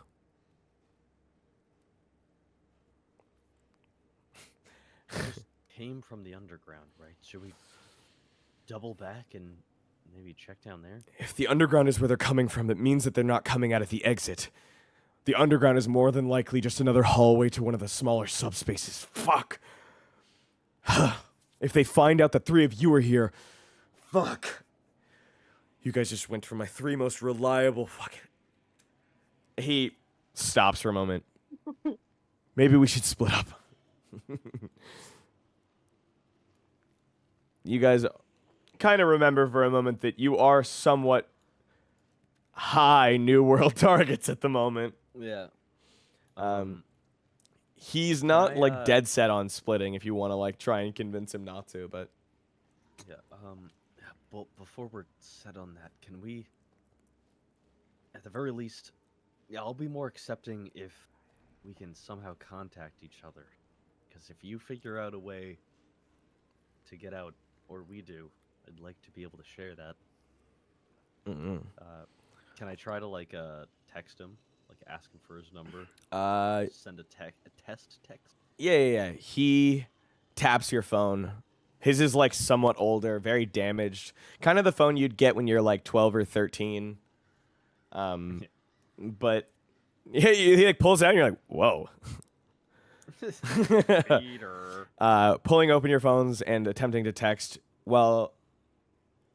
Came from the underground, right? Should we double back and maybe check down there? If the underground is where they're coming from, it means that they're not coming out at the exit. The underground is more than likely just another hallway to one of the smaller subspaces. Fuck. If they find out that 3 of you are here, fuck. You guys just went for my 3 most reliable fucking... He stops for a moment. Maybe we should split up. You guys kind of remember for a moment that you are somewhat high New World targets at the moment. Yeah. He's not I, like dead set on splitting if you want to like try and convince him not to, but Yeah. Well, before we're set on that, can we, at the very least, I'll be more accepting if we can somehow contact each other. Because if you figure out a way to get out, or we do, I'd like to be able to share that. Can I try to like text him, like ask him for his number? Send a test text. Yeah. He taps your phone. His is like somewhat older, very damaged, kind of the phone you'd get when you're like 12 or 13. But yeah, he like pulls it out and you're like, whoa. Peter. Pulling open your phones and attempting to text. Well,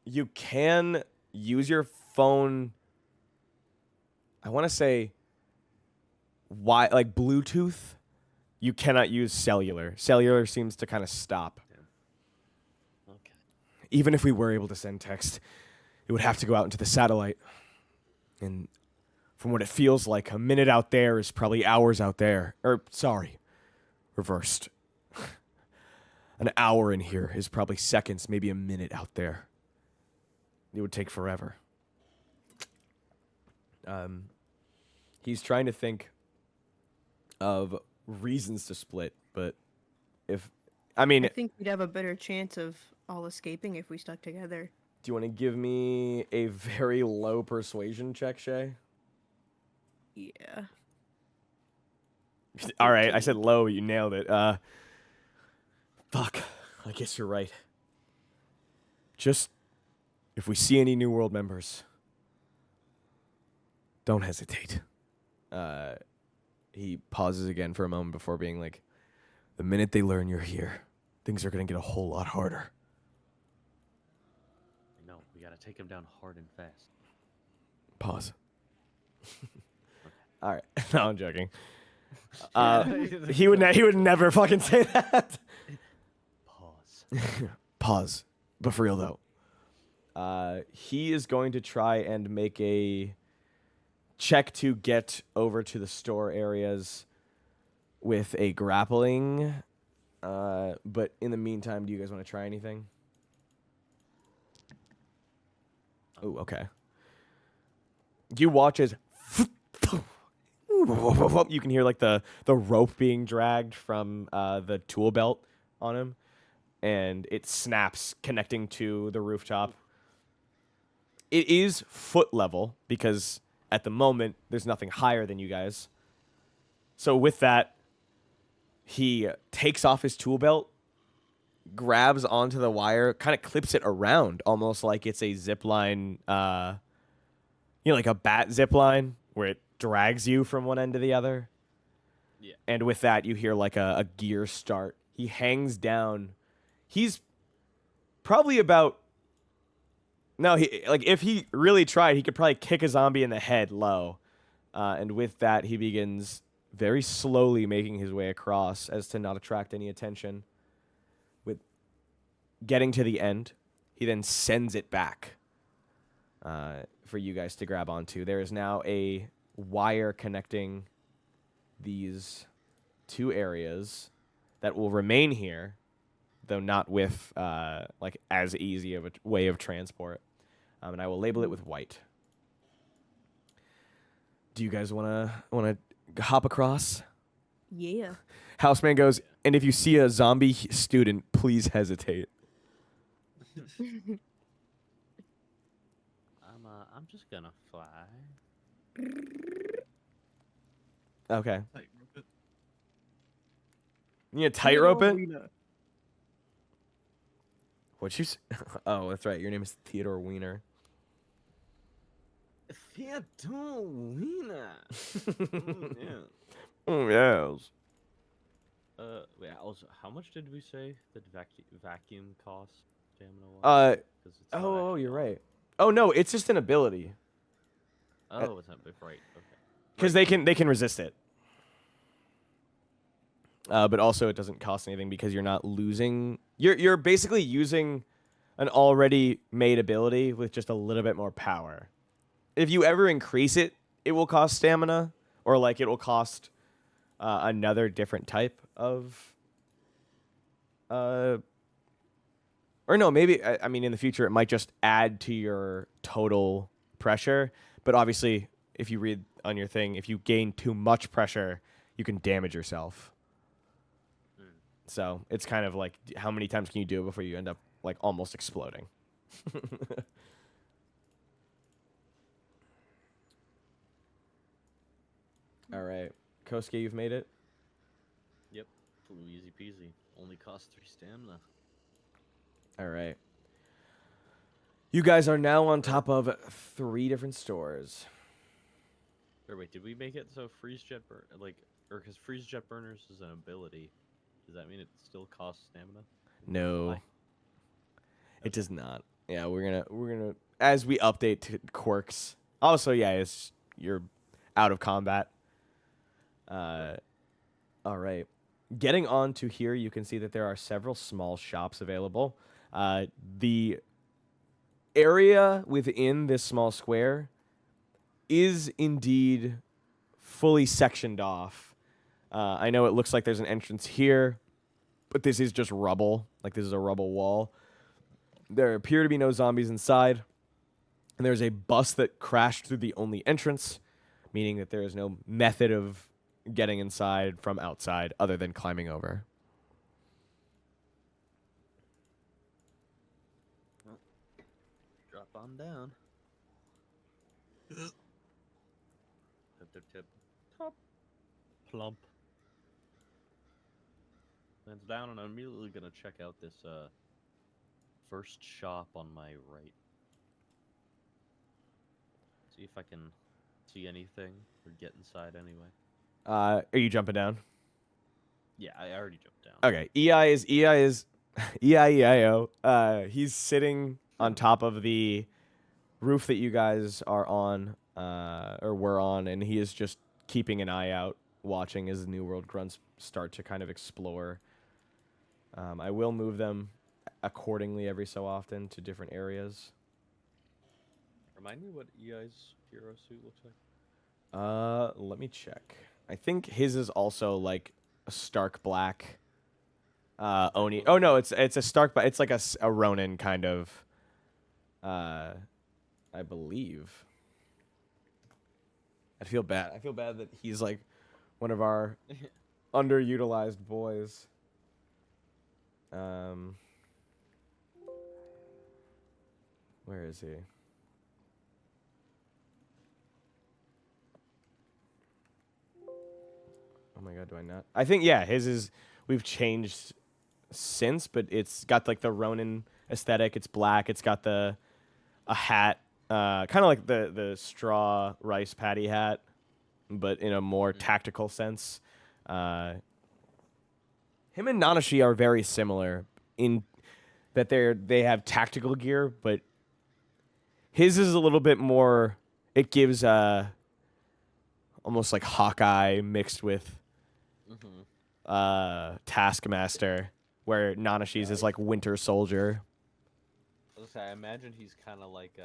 you can use your phone. I want to say, like Bluetooth. You cannot use cellular. Cellular seems to kind of stop. Okay. Even if we were able to send text, it would have to go out into the satellite. And from what it feels like, a minute out there is probably hours out there. Or, sorry, reversed. An hour in here is probably seconds, maybe a minute out there. It would take forever. He's trying to think of reasons to split, but I think we'd have a better chance of all escaping if we stuck together. Do you want to give me a very low persuasion check, Shaye? Yeah. All right, I said low, you nailed it. Fuck, I guess you're right. Just, if we see any New World members, don't hesitate. He pauses again for a moment before being like, the minute they learn you're here, things are going to get a whole lot harder. take him down hard and fast. Pause. All right. No, I'm joking. He would never fucking say that. Pause. Pause. But for real though, he is going to try and make a check to get over to the store areas with a grappling. But in the meantime, do you guys want to try anything? Oh, okay. You watch as you can hear like the rope being dragged from the tool belt on him, and it snaps connecting to the rooftop. It is foot level because at the moment there's nothing higher than you guys. So with that, he takes off his tool belt, grabs onto the wire, kind of clips it around, almost like it's a zip line, like a bat zip line where it drags you from one end to the other. Yeah. And with that, you hear like a gear start. He hangs down. He's probably about... No, if he really tried, he could probably kick a zombie in the head low. And with that, he begins very slowly making his way across as to not attract any attention. With getting to the end, he then sends it back for you guys to grab onto. There is now a wire connecting these two areas that will remain here, though not with as easy of a way of transport. And I will label it with white. Do you guys want to hop across? Yeah. Houseman goes, and if you see a zombie student, please hesitate. I'm just gonna fly. Okay. Tightrope it. You need to tightrope it? What'd you say? Oh, that's right. Your name is Theodore Wiener. Theodore Wiener. Oh, yes. Yeah. Also, how much did we say that vacuum costs stamina? Oh, you're right. Oh no, it's just an ability. Oh, it's not right. Okay. Because they can resist it. But also it doesn't cost anything because you're not losing. You're basically using an already made ability with just a little bit more power. If you ever increase it, it will cost stamina, or like it will cost another different type of. Or no, maybe I mean in the future it might just add to your total pressure. But obviously, if you read on your thing, if you gain too much pressure, you can damage yourself. So it's kind of like, how many times can you do it before you end up like almost exploding? All right, Kosuke, you've made it. Yep. Easy peasy. Only costs 3 stamina. All right. You guys are now on top of 3 different stores. Or wait, did we make it so freeze jet because freeze jet burners is an ability? Does that mean it still costs stamina? No, Why? it does not. Yeah, we're gonna as we update to quirks. Also, yeah, you're out of combat. All right. Getting on to here, you can see that there are several small shops available. The area within this small square is indeed fully sectioned off. I know it looks like there's an entrance here, but this is just rubble. Like, this is a rubble wall. There appear to be no zombies inside. And there's a bus that crashed through the only entrance, meaning that there is no method of getting inside from outside other than climbing over. Well, drop on down. Tip, tip, tip. Top. Plump. Lands down, and I'm immediately gonna check out this first shop on my right. See if I can see anything or get inside anyway. Are you jumping down? Yeah, I already jumped down. Okay. EI is EIEIO. He's sitting on top of the roof that you guys are on, or were on, and he is just keeping an eye out, watching as the New World grunts start to kind of explore. I will move them accordingly every so often to different areas. Remind me what EI's hero suit looks like. Let me check. I think his is also like a stark black. Oni. Oh no, it's a stark, but it's like a Ronin kind of. I believe. I feel bad. I feel bad that he's like one of our underutilized boys. Where is he? Oh my god, do I not? I think, yeah, his is, we've changed since, but it's got like the Ronin aesthetic. It's black. It's got a hat, kind of like the straw rice patty hat, but in a more tactical sense. Him and Nanashi are very similar in that they have tactical gear, but his is a little bit more, it gives almost like Hawkeye mixed with Taskmaster, where Nanashi's is like Winter Soldier. I was gonna say, I imagine he's kind of like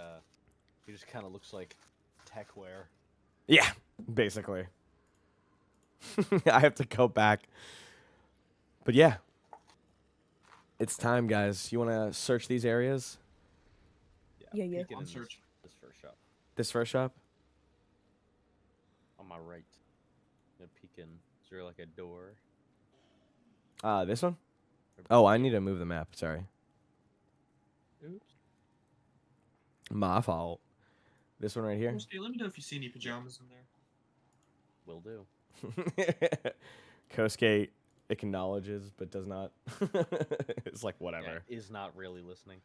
he just kind of looks like tech wear. Yeah, basically. I have to go back. But yeah. It's time, guys. You want to search these areas? Yeah. peeking On in search. This first shop This first shop? on my right. Gonna peek in. Is there like a door? This one? Oh, I need to move the map. Sorry. Oops. My fault. This one right here? Kosuke, let me know if you see any pajamas in there. Will do. Kosuke acknowledges but does not. It's like, whatever. Yeah, is not really listening.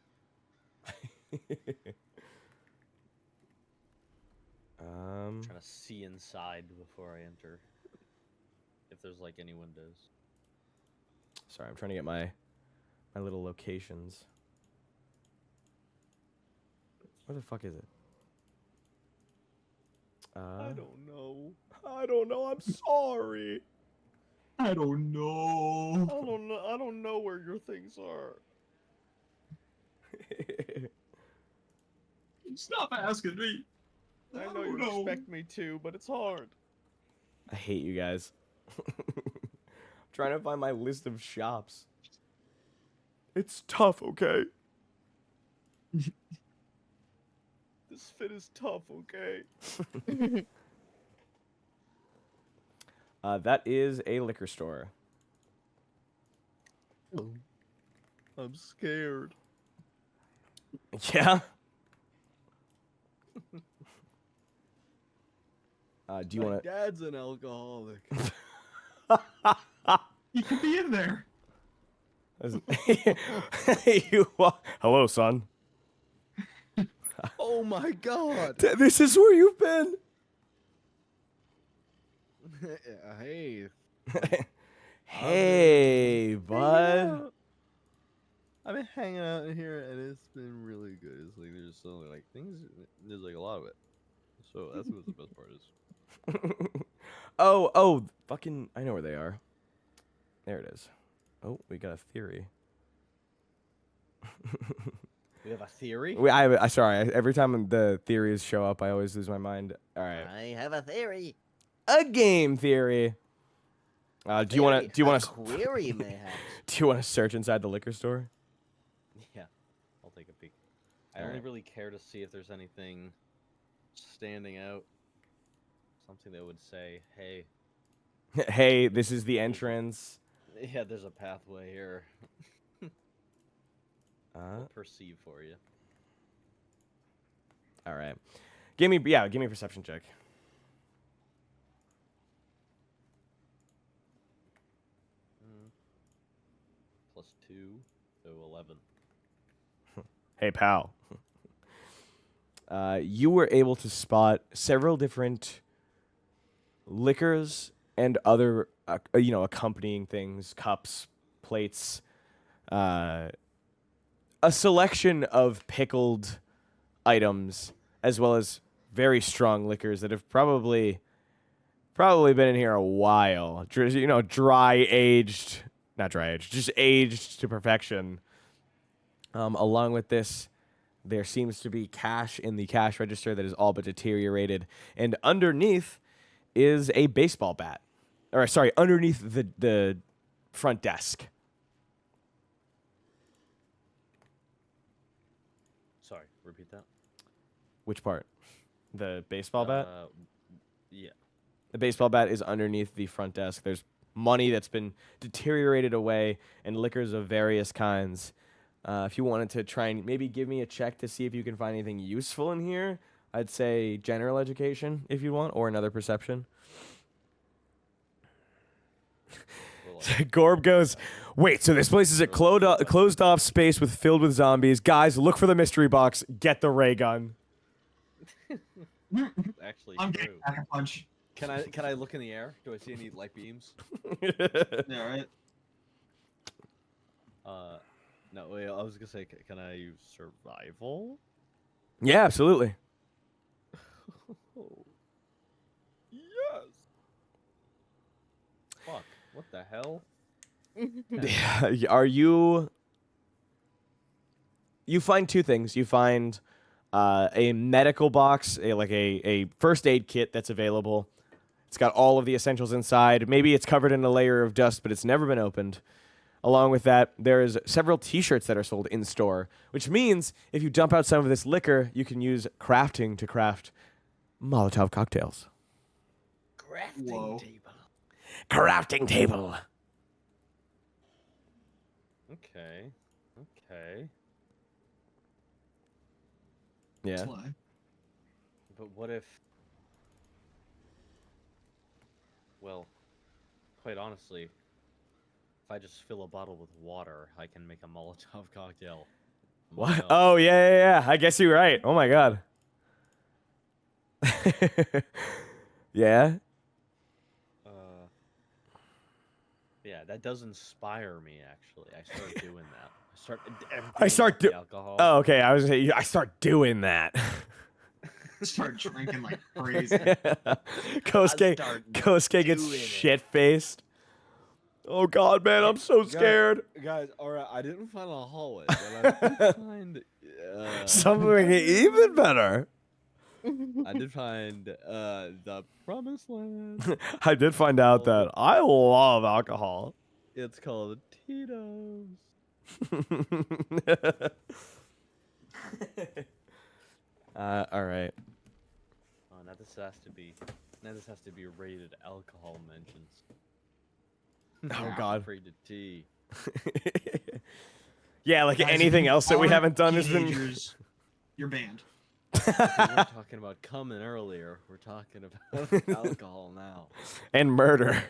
Trying to see inside before I enter. If there's like any windows. Sorry, I'm trying to get my little locations. Where the fuck is it? I don't know. I don't know. I'm sorry. I don't know. I don't know where your things are. Stop asking me. I know you expect me to, but it's hard. I hate you guys. Trying to find my list of shops. It's tough, okay? This fit is tough, okay? That is a liquor store. I'm scared. Yeah? Do you want to... Dad's an alcoholic. He could be in there. Hello, son. Oh my god. This is where you've been. Hey. Hey, bud. I've been hanging out in here and it's been really good. It's like there's so like things. There's like a lot of it. So that's what the best part is. Oh, fucking! I know where they are. There it is. Oh, we got a theory. We have a theory. Sorry. Every time the theories show up, I always lose my mind. All right. I have a theory. A game theory. Do you want to query, mayhaps? Do you want to search inside the liquor store? Yeah, I'll take a peek. I Alright. only really care to see if there's anything standing out. Something that would say, "Hey, Hey, this is the entrance. yeah, there's a pathway here." I'll perceive for you. All right. Give me a perception check. +2, so 11. Hey, pal. You were able to spot several different liquors and other, accompanying things, cups, plates, a selection of pickled items as well as very strong liquors that have probably been in here a while. You know, not dry aged, just aged to perfection. Along with this, there seems to be cash in the cash register that is all but deteriorated, and underneath is a baseball bat. Or sorry, underneath the front desk. Sorry, repeat that. Which part? The baseball bat? Yeah. The baseball bat is underneath the front desk. There's money that's been deteriorated away and liquors of various kinds. If you wanted to try and maybe give me a check to see if you can find anything useful in here, I'd say general education if you want, or another perception. Gorb goes, wait, so this place is a closed off space filled with zombies. Guys, look for the mystery box. Get the ray gun. Actually, I'm true. getting back a punch. Can I look in the air? Do I see any light beams? Yeah, right. No, wait, I was gonna say, can I use survival? Yeah, absolutely. Yes. Fuck. What the hell? Are you? You find two things. You find a medical box, a first aid kit that's available. It's got all of the essentials inside. Maybe it's covered in a layer of dust, but it's never been opened. Along with that, there's several T-shirts that are sold in store, which means if you dump out some of this liquor, you can use crafting to craft Molotov cocktails. Whoa. Crafting table. Okay. Okay. Yeah. Sly. But what if? Well, quite honestly, if I just fill a bottle with water, I can make a Molotov cocktail. What? Oh, yeah. I guess you're right. Oh, my God. Yeah? Yeah, that does inspire me, actually. I start doing that. I start doing alcohol. Oh, okay. I was gonna say, I start doing that. Start drinking like crazy. Kosuke gets shit-faced. Oh, God, man. I'm so scared. Guys, alright, I didn't find a hallway, but I did find Something even better. I did find the promised land. I did find out that I love alcohol. It's called Tito's. All right. Oh, now this has to be rated alcohol mentions. Oh, God. Free to tea. Yeah, like Guys, anything else that we all haven't done has been. teenagers, You're banned. We were talking about coming earlier. We're talking about alcohol now. And murder.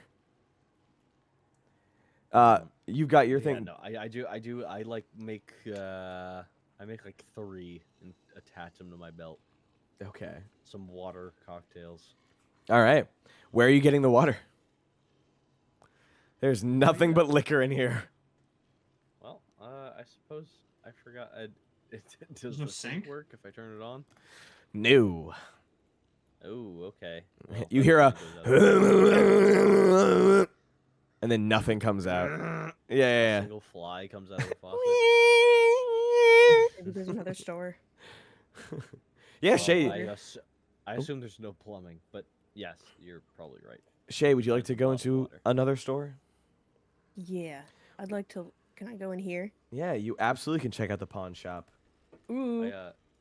You've got your Yeah, thing. no, I do. I like make. I make like 3 and attach them to my belt. Okay. Some water cocktails. All right. Where are you getting the water? There's nothing but liquor in here. Well, I suppose I forgot. Does no the sink? work if I turn it on? No. Oh, okay. Well, You that hear a goes out. and then nothing comes out. Yeah. A single fly comes out of the faucet. Maybe there's another store. Yeah, Well, Shaye. I assume there's no plumbing, but yes, you're probably right. Shaye, would you like to go Bottled into water. another store? Yeah, I'd like to. Can I go in here? Yeah, you absolutely can check out the pawn shop. Ooh.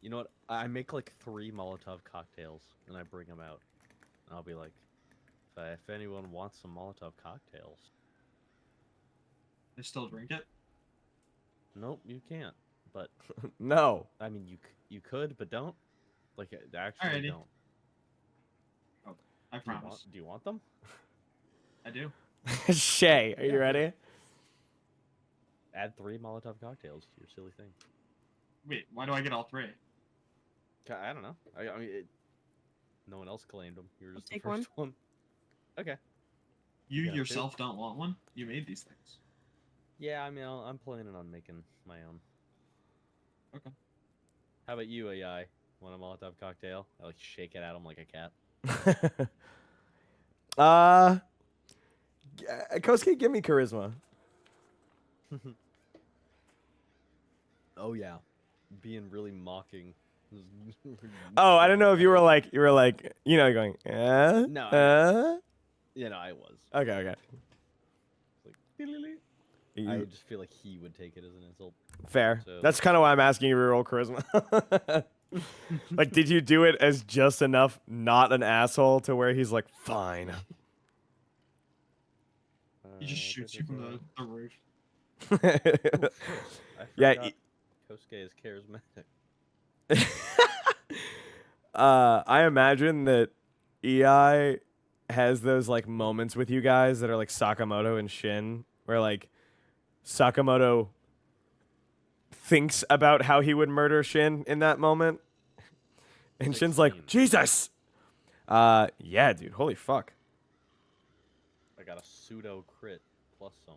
You know what? I make like 3 Molotov cocktails and I bring them out. And I'll be like, if anyone wants some Molotov cocktails. They still drink it? Nope, you can't. But No. I mean, you could, but don't. Like, actually Alrighty. don't. I promise. Do you want them? I do. Shaye, are you Yeah. ready? Add 3 Molotov cocktails to your silly thing. Wait, why do I get all 3? I don't know. I mean, no one else claimed them. You were just the take first one. Okay. You Yeah, yourself don't want one? You made these things. Yeah, I mean, I'm planning on making my own. Okay. How about you, AI? Want a Molotov cocktail? I like shake it at him like a cat. Kosuke, give me charisma. Oh yeah, being really mocking. Oh, I don't know if you were like, you know, going, No, You know, I was. Okay, okay. Like, I just feel like he would take it as an insult. Fair. So, That's kind of why I'm asking you to roll charisma. Like, did you do it as just enough not an asshole to where he's like, fine? He just shoots you from the roof. Yeah. Kosuke is charismatic. I imagine that EI has those like moments with you guys that are like Sakamoto and Shin, where like Sakamoto thinks about how he would murder Shin in that moment, and Shin's like, Jesus. Yeah, dude. Holy fuck. I got a pseudo crit plus some.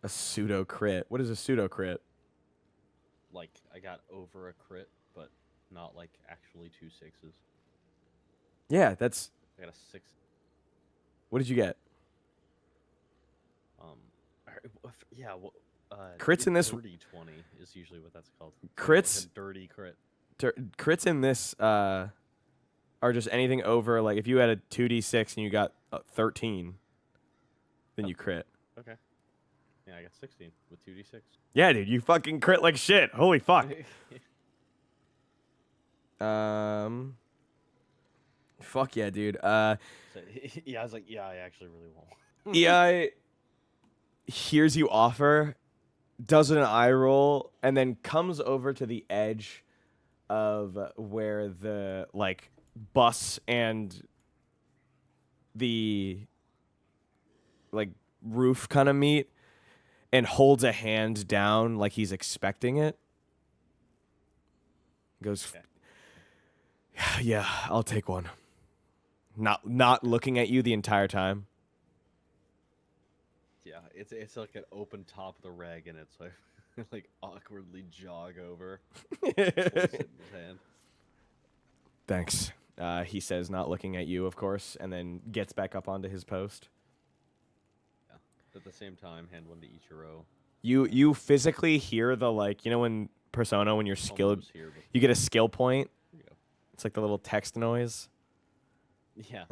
A pseudo crit. What is a pseudo crit? Like I got over a crit, but not like actually 2 6s. Yeah, that's. I got a 6. What did you get? Yeah. Crits in this. Dirty 20 is usually what that's called. Crits. Like a dirty crit. Crits in this are just anything over, like if you had a 2d6 and you got 13, then you crit. Okay. Yeah, I got 16 with 2d6. Yeah, dude, you fucking crit like shit. Holy fuck. Fuck yeah, dude. So, yeah, I was like, yeah, I actually really won't. EI hears you offer, does an eye roll, and then comes over to the edge of where the like bus and the like roof kind of meet, and holds a hand down like he's expecting it. Goes, Okay. Yeah, I'll take one. Not looking at you the entire time. Yeah, it's like an open top of the rag, and it's like like awkwardly jog over. Holds it in his hand. Thanks. He says, not looking at you, of course, and then gets back up onto his post. Yeah. At the same time, hand one to Ichiro. You physically hear the, like, you know when Persona, when you're skilled, Almost here, but you get a skill point? here we go. It's like the little text noise. Yeah.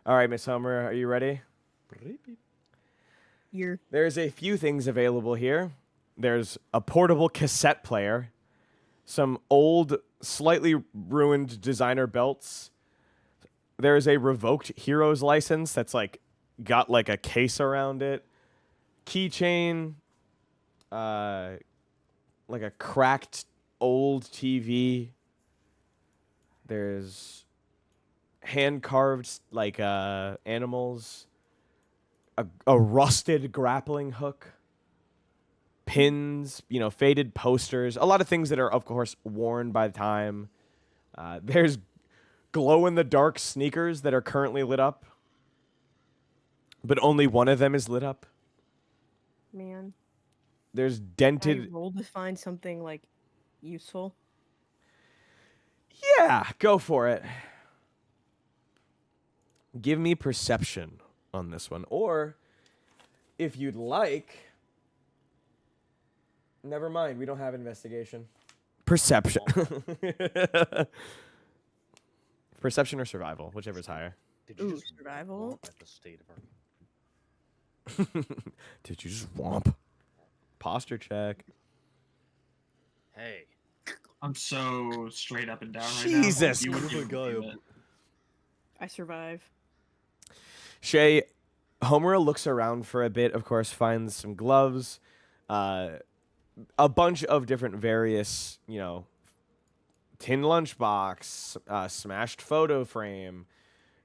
All right, Miss Homura, are you ready? There's a few things available here. There's a portable cassette player, some old, slightly ruined designer belts. There's a revoked Heroes license that's like got like a case around it. Keychain, like a cracked old TV. There's hand carved like animals. A rusted grappling hook, pins, faded posters, a lot of things that are, of course, worn by time. There's glow-in-the-dark sneakers that are currently lit up, but only one of them is lit up. Man. There's Can I dented... roll to find something, like, useful? Yeah, go for it. Give me perception on this one. Or, if you'd like... Never mind, we don't have investigation. Perception. Perception or survival, whichever's higher. Did you Ooh, just survival? womp at the state of our... Did you just womp? Posture check. Hey. I'm so straight up and down right Jesus now. You would Christ. do it. I survive. Shaye, Homura looks around for a bit, of course, finds some gloves, a bunch of different various, tin lunchbox, smashed photo frame,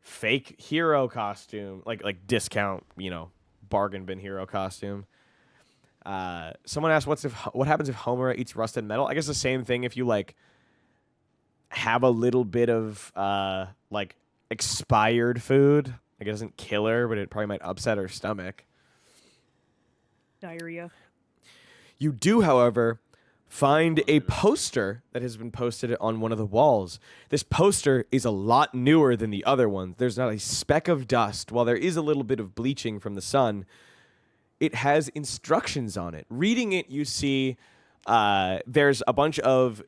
fake hero costume, like discount, bargain bin hero costume. Someone asked what happens if Homura eats rusted metal? I guess the same thing if you have a little bit of expired food. It doesn't kill her, but it probably might upset her stomach. Diarrhea. You do, however, find a poster that has been posted on one of the walls. This poster is a lot newer than the other ones. There's not a speck of dust. While there is a little bit of bleaching from the sun, it has instructions on it. Reading it, you see there's a bunch of,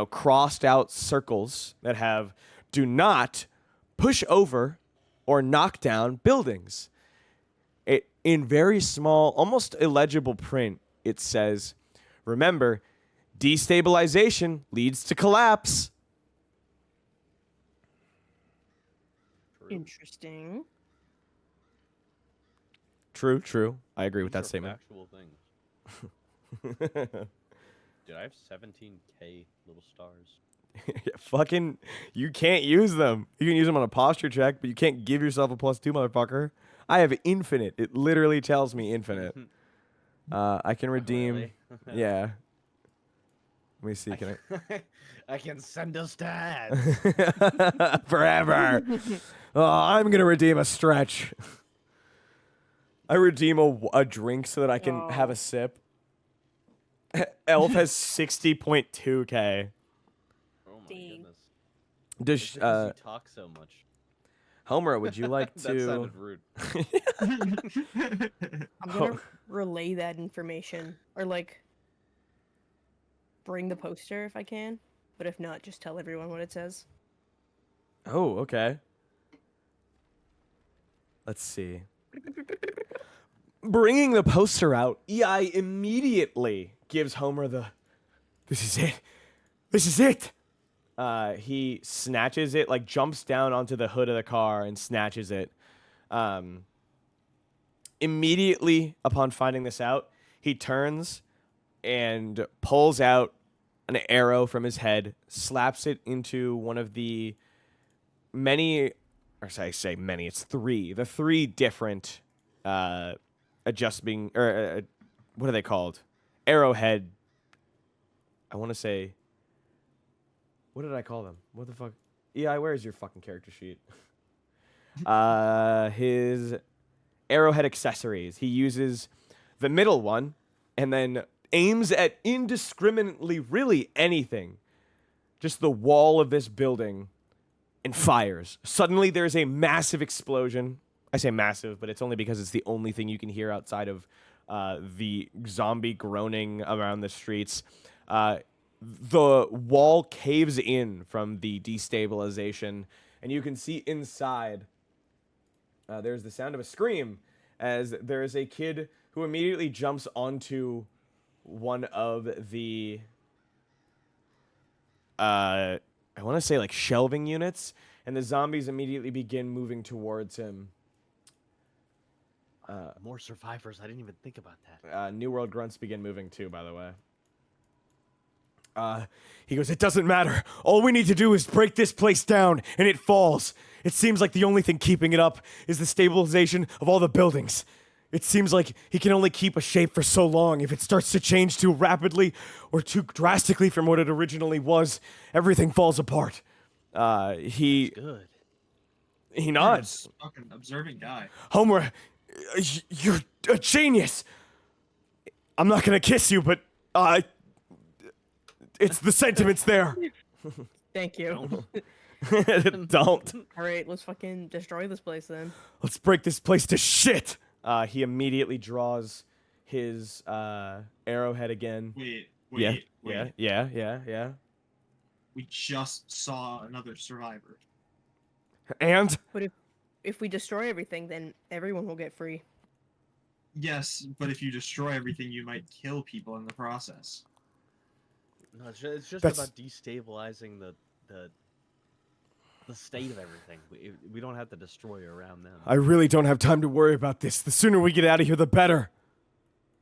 crossed out circles that have "do not push over or knock down buildings." In very small, almost illegible print, it says, "Remember, destabilization leads to collapse." Interesting. True. I agree with These that are statement. Actual things. Dude, I have 17K little stars. Fucking, you can't use them. You can use them on a posture check, but you can't give yourself a +2, motherfucker. I have infinite. It literally tells me infinite. I can redeem. Really? Yeah. Let me see. Can I can send us to ads. I? Forever. Oh, I'm gonna redeem a stretch. I redeem a drink so that I can have a sip. Elf has 60.2K. Oh my Dang. goodness. Does It's because you talk so much. Homer, would you like That to? sounded rude. I'm gonna relay that information, or bring the poster if I can. But if not, just tell everyone what it says. Oh, okay. Let's see. Bringing the poster out, EI immediately gives Homer "This is it. This is it." He snatches it, jumps down onto the hood of the car and snatches it. Immediately upon finding this out, he turns and pulls out an arrow from his head, slaps it into one of the many, or I say many, it's three. The three different adjusting, or what are they called? Arrowhead. I want to say. What did I call them? What the fuck? EI, where is your fucking character sheet? His arrowhead accessories. He uses the middle one and then aims at indiscriminately really anything. Just the wall of this building and fires. Suddenly there's a massive explosion. I say massive, but it's only because it's the only thing you can hear outside of the zombie groaning around the streets. The wall caves in from the destabilization, and you can see inside. There's the sound of a scream as there is a kid who immediately jumps onto one of the I want to say shelving units, and the zombies immediately begin moving towards him. More survivors. I didn't even think about that. New World grunts begin moving too, by the way. He goes, "It doesn't matter. All we need to do is break this place down, and it falls. It seems like the only thing keeping it up is the stabilization of all the buildings. It seems like he can only keep a shape for so long. If it starts to change too rapidly or too drastically from what it originally was, everything falls apart." He Good. nods. Fucking observant guy. "Homer, you're a genius. I'm not gonna kiss you, but it's the sentiments there." Thank you. Don't. All right, let's fucking destroy this place then. "Let's break this place to shit." He immediately draws his arrowhead again. Wait. Yeah. We just saw another survivor. And But if we destroy everything, then everyone will get free. Yes, but if you destroy everything, you might kill people in the process. No, it's just That's- about destabilizing the state of everything. We don't have to destroy around them. I really don't have time to worry about this. The sooner we get out of here, the better.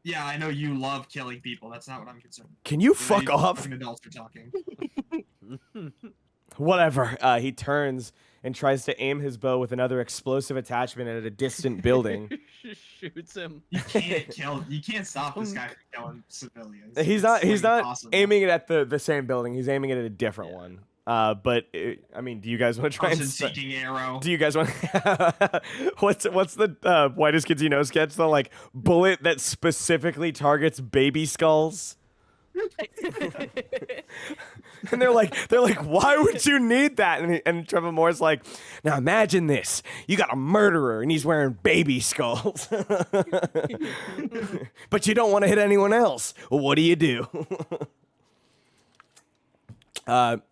Yeah, I know you love killing people. That's not what I'm concerned. Can you The fuck way off? fucking adults are talking. Whatever. He turns and tries to aim his bow with another explosive attachment at a distant building. Shoots him. You can't kill. You can't stop this guy from killing civilians. He's It's, not. He's not impossible. aiming it at the same building. He's aiming it at a different one. But I mean, do you guys want to try and? Person-seeking arrow. Do you guys want? what's the whitest kids you know sketch? The bullet that specifically targets baby skulls. And they're like, why would you need that? And Trevor Moore's like, now imagine this: you got a murderer, and he's wearing baby skulls, but you don't want to hit anyone else. Well, what do you do?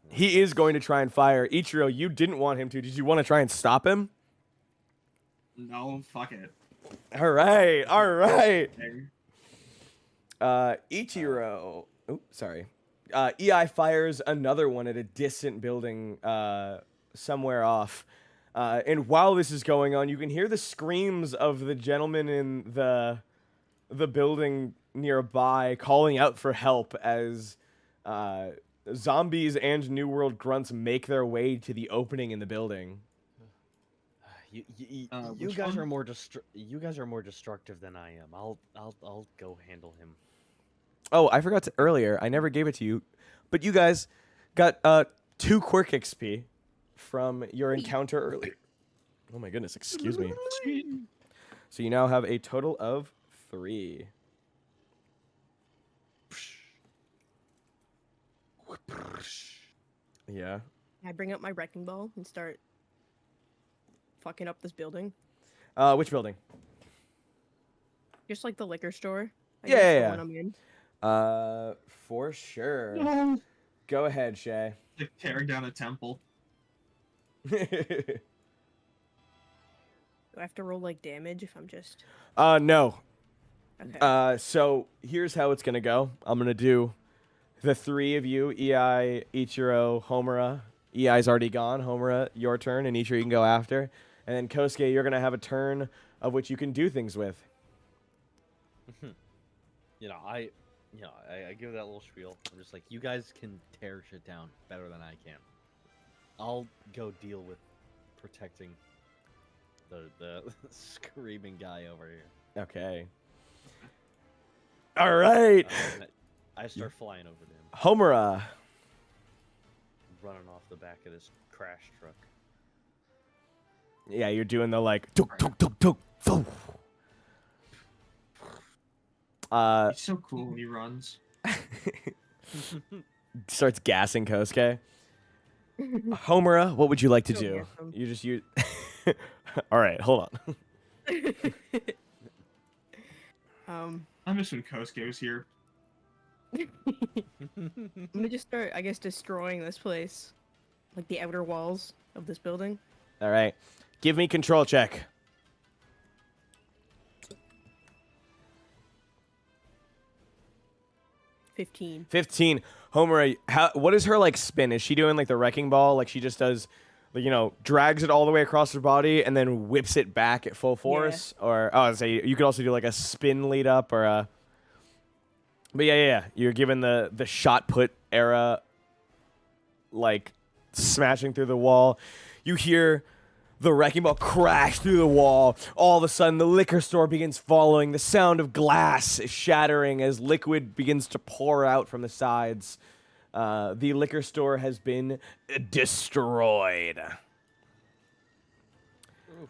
He is going to try and fire. Ichiro, you didn't want him to. Did you want to try and stop him? No, fuck it. All right. There. Ichiro. Oh, sorry. EI fires another one at a distant building somewhere off. And while this is going on, you can hear the screams of the gentleman in the building nearby calling out for help as zombies and New World grunts make their way to the opening in the building. You guys are more destructive than I am. I'll go handle him. Oh, I forgot to earlier. I never gave it to you, but you guys got 2 quirk XP from your encounter earlier. Oh my goodness, excuse me. So you now have a total of 3. Yeah. I bring up my wrecking ball and start fucking up this building. Which building? Just like the liquor store. I Yeah, guess, yeah, the yeah. one I'm in. For sure. No. Go ahead, Shaye. Like tearing down a temple. Do I have to roll like damage if I'm just? No. Okay. So here's how it's gonna go. I'm gonna do the 3 of you, EI, Ichiro, Homura. EI's already gone. Homura, your turn, and Ichiro you can go after. And then Kosuke, you're gonna have a turn of which you can do things with. I give that little spiel. I'm just like, you guys can tear shit down better than I can. I'll go deal with protecting the screaming guy over here. Okay. All right. And I start flying over to him, Homura. running off the back of this crash truck. Yeah, you're doing the like. Tuk, tuk, tuk, tuk, tuk. He's so cool when he runs. Starts gassing Kosuke. Homura, what would you like to So do? handsome. You just use. All right, hold on. I miss when Kosuke was here. I'm gonna just start, I guess, destroying this place, like the outer walls of this building. All right, give me control check. 15. 15. Homura, what is her like spin? Is she doing like the wrecking ball? Like she just does, like, drags it all the way across her body and then whips it back at full force? Or you could also do like a spin lead up or a. But yeah. You're given the shot put era, like smashing through the wall. You hear the wrecking ball crash through the wall. All of a sudden, the liquor store begins following. The sound of glass is shattering as liquid begins to pour out from the sides. The liquor store has been destroyed.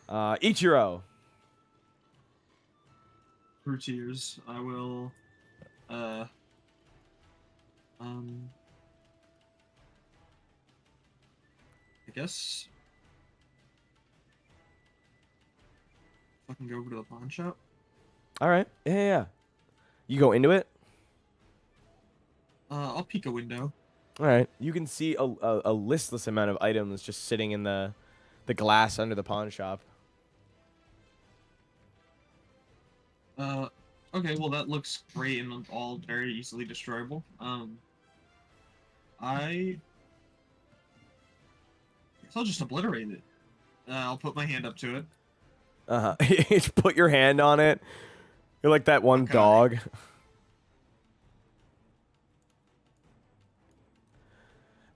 Ichiro. Through tears, I will. I guess. Fucking go over to the pawn shop. All right. Yeah. You go into it? I'll peek a window. All right. You can see a listless amount of items just sitting in the glass under the pawn shop. Okay, well that looks great and all very easily destroyable. I guess I'll just obliterate it. I'll put my hand up to it. You just put your hand on it. You're like that one Okay. dog.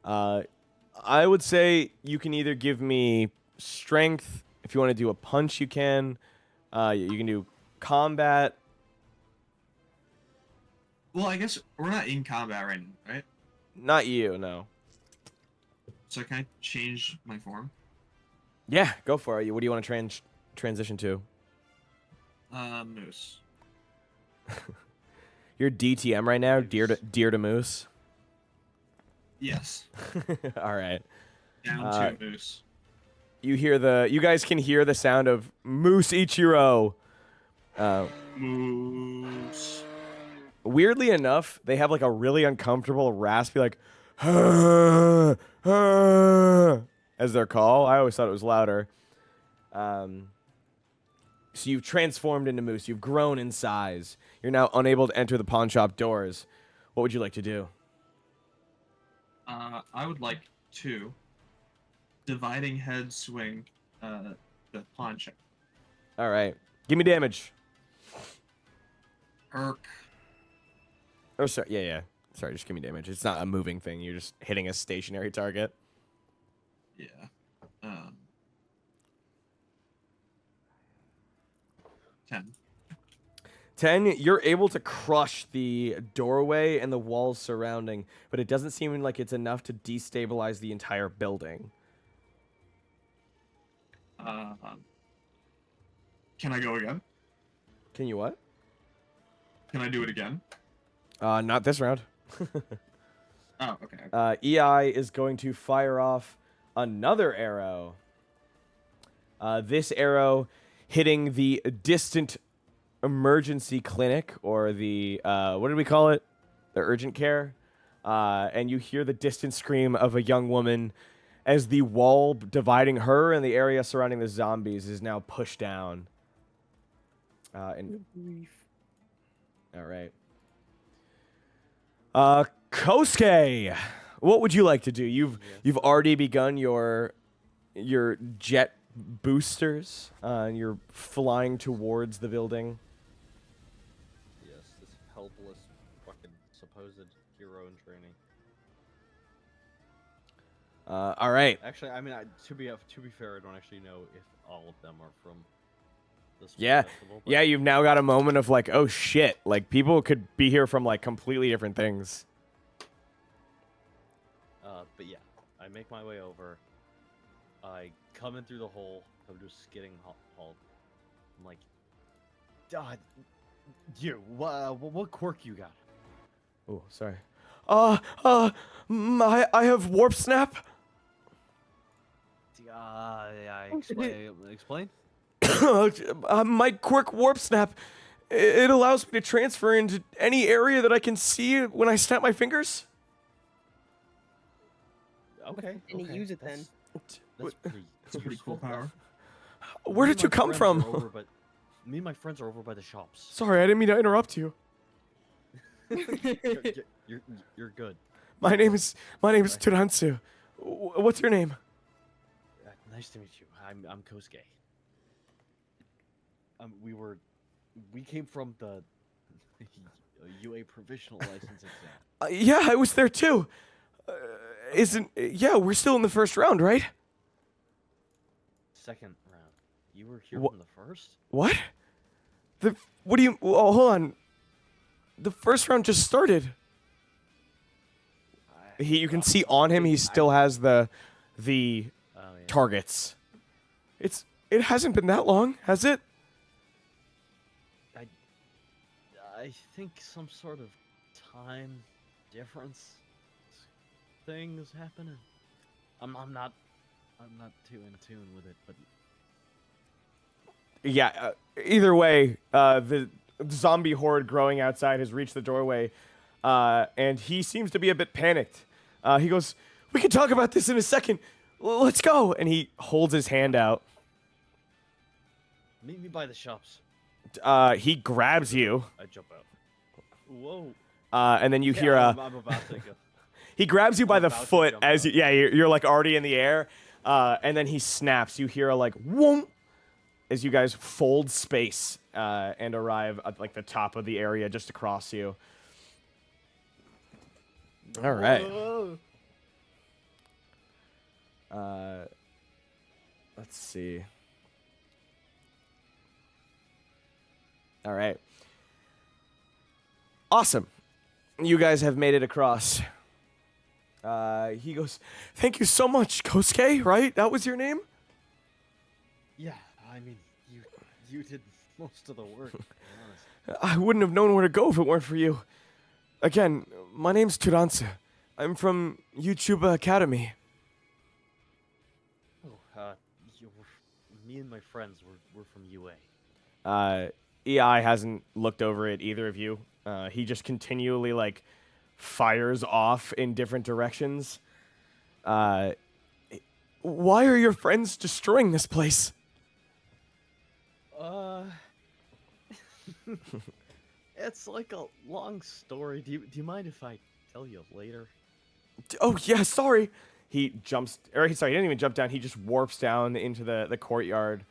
I would say you can either give me strength. If you want to do a punch, you can. You can do combat. Well, I guess we're not in combat right now, right? Not you, no. So can I change my form? Yeah, go for it. What do you want to transition to? Moose. You're DTM right now, deer to moose. Yes. All right. Down to moose. You guys can hear the sound of Moose Ichiro. Moose. Weirdly enough, they have like a really uncomfortable raspy like as their call. I always thought it was louder. So you've transformed into Moose. You've grown in size. You're now unable to enter the pawn shop doors. What would you like to do? I would like to dividing head swing the pawn shop. All right. Give me damage. Perk. Oh, sorry. Yeah. Sorry, just give me damage. It's not a moving thing. You're just hitting a stationary target. Yeah. 10. 10, you're able to crush the doorway and the walls surrounding, but it doesn't seem like it's enough to destabilize the entire building. Can I go again? Can you what? Can I do it again? Not this round. Oh, okay. EI is going to fire off another arrow. This arrow hitting the distant emergency clinic, or the, what did we call it? The urgent care. And you hear the distant scream of a young woman as the wall dividing her and the area surrounding the zombies is now pushed down. All right. Kosuke, what would you like to do? You've already begun your jet boosters, and you're flying towards the building. Yes, this helpless fucking supposed hero in training. All right. Actually, I mean, to be fair, I don't actually know if all of them are from this Yeah, festival. But yeah. You've now got a moment of like, oh shit! Like people could be here from like completely different things. But yeah, I make my way over. I come in through the hole. I'm just getting hauled. I'm like, God, what quirk you got? Oh, sorry. I have warp snap. Explain. My quirk warp snap. It allows me to transfer into any area that I can see when I snap my fingers. Okay. And you use it then. That's pretty Cool power. Where did you come from? Me and my friends are over by the shops. Sorry, I didn't mean to interrupt you. You're good. My name is Turansu. What's your name? Nice to meet you. I'm Kosuke. We came from the UA provisional license exam. Yeah, I was there too. We're still in the first round, right? Second round. You were here from the first? What? What do you? Oh, hold on. The first round just started. You can see on him. He still has the targets. It hasn't been that long, has it? I think some sort of time difference thing is happening. I'm not too in tune with it, but yeah. Either way, the zombie horde growing outside has reached the doorway, and he seems to be a bit panicked. He goes, "We can talk about this in a second. Let's go." And he holds his hand out. Meet me by the shops. He grabs you. I jump out. Whoa. And then you hear I'm about to go. He grabs you by the foot as out. you're like already in the air, and then he snaps. You hear a like whoom as you guys fold space and arrive at like the top of the area just across you. All right. Let's see. All right. Awesome. You guys have made it across. He goes, "Thank you so much, Kosuke," right? That was your name? Yeah, I mean, you did most of the work, to be I wouldn't have known where to go if it weren't for you. Again, my name's Turansu. I'm from Yuchuba Academy. Oh, me and my friends were from UA. EI hasn't looked over at either of you. He just continually, like, fires off in different directions. Why are your friends destroying this place? It's like a long story. Do you mind if I tell you later? Oh, yeah, sorry. He jumps, or he didn't even jump down. He just warps down into the courtyard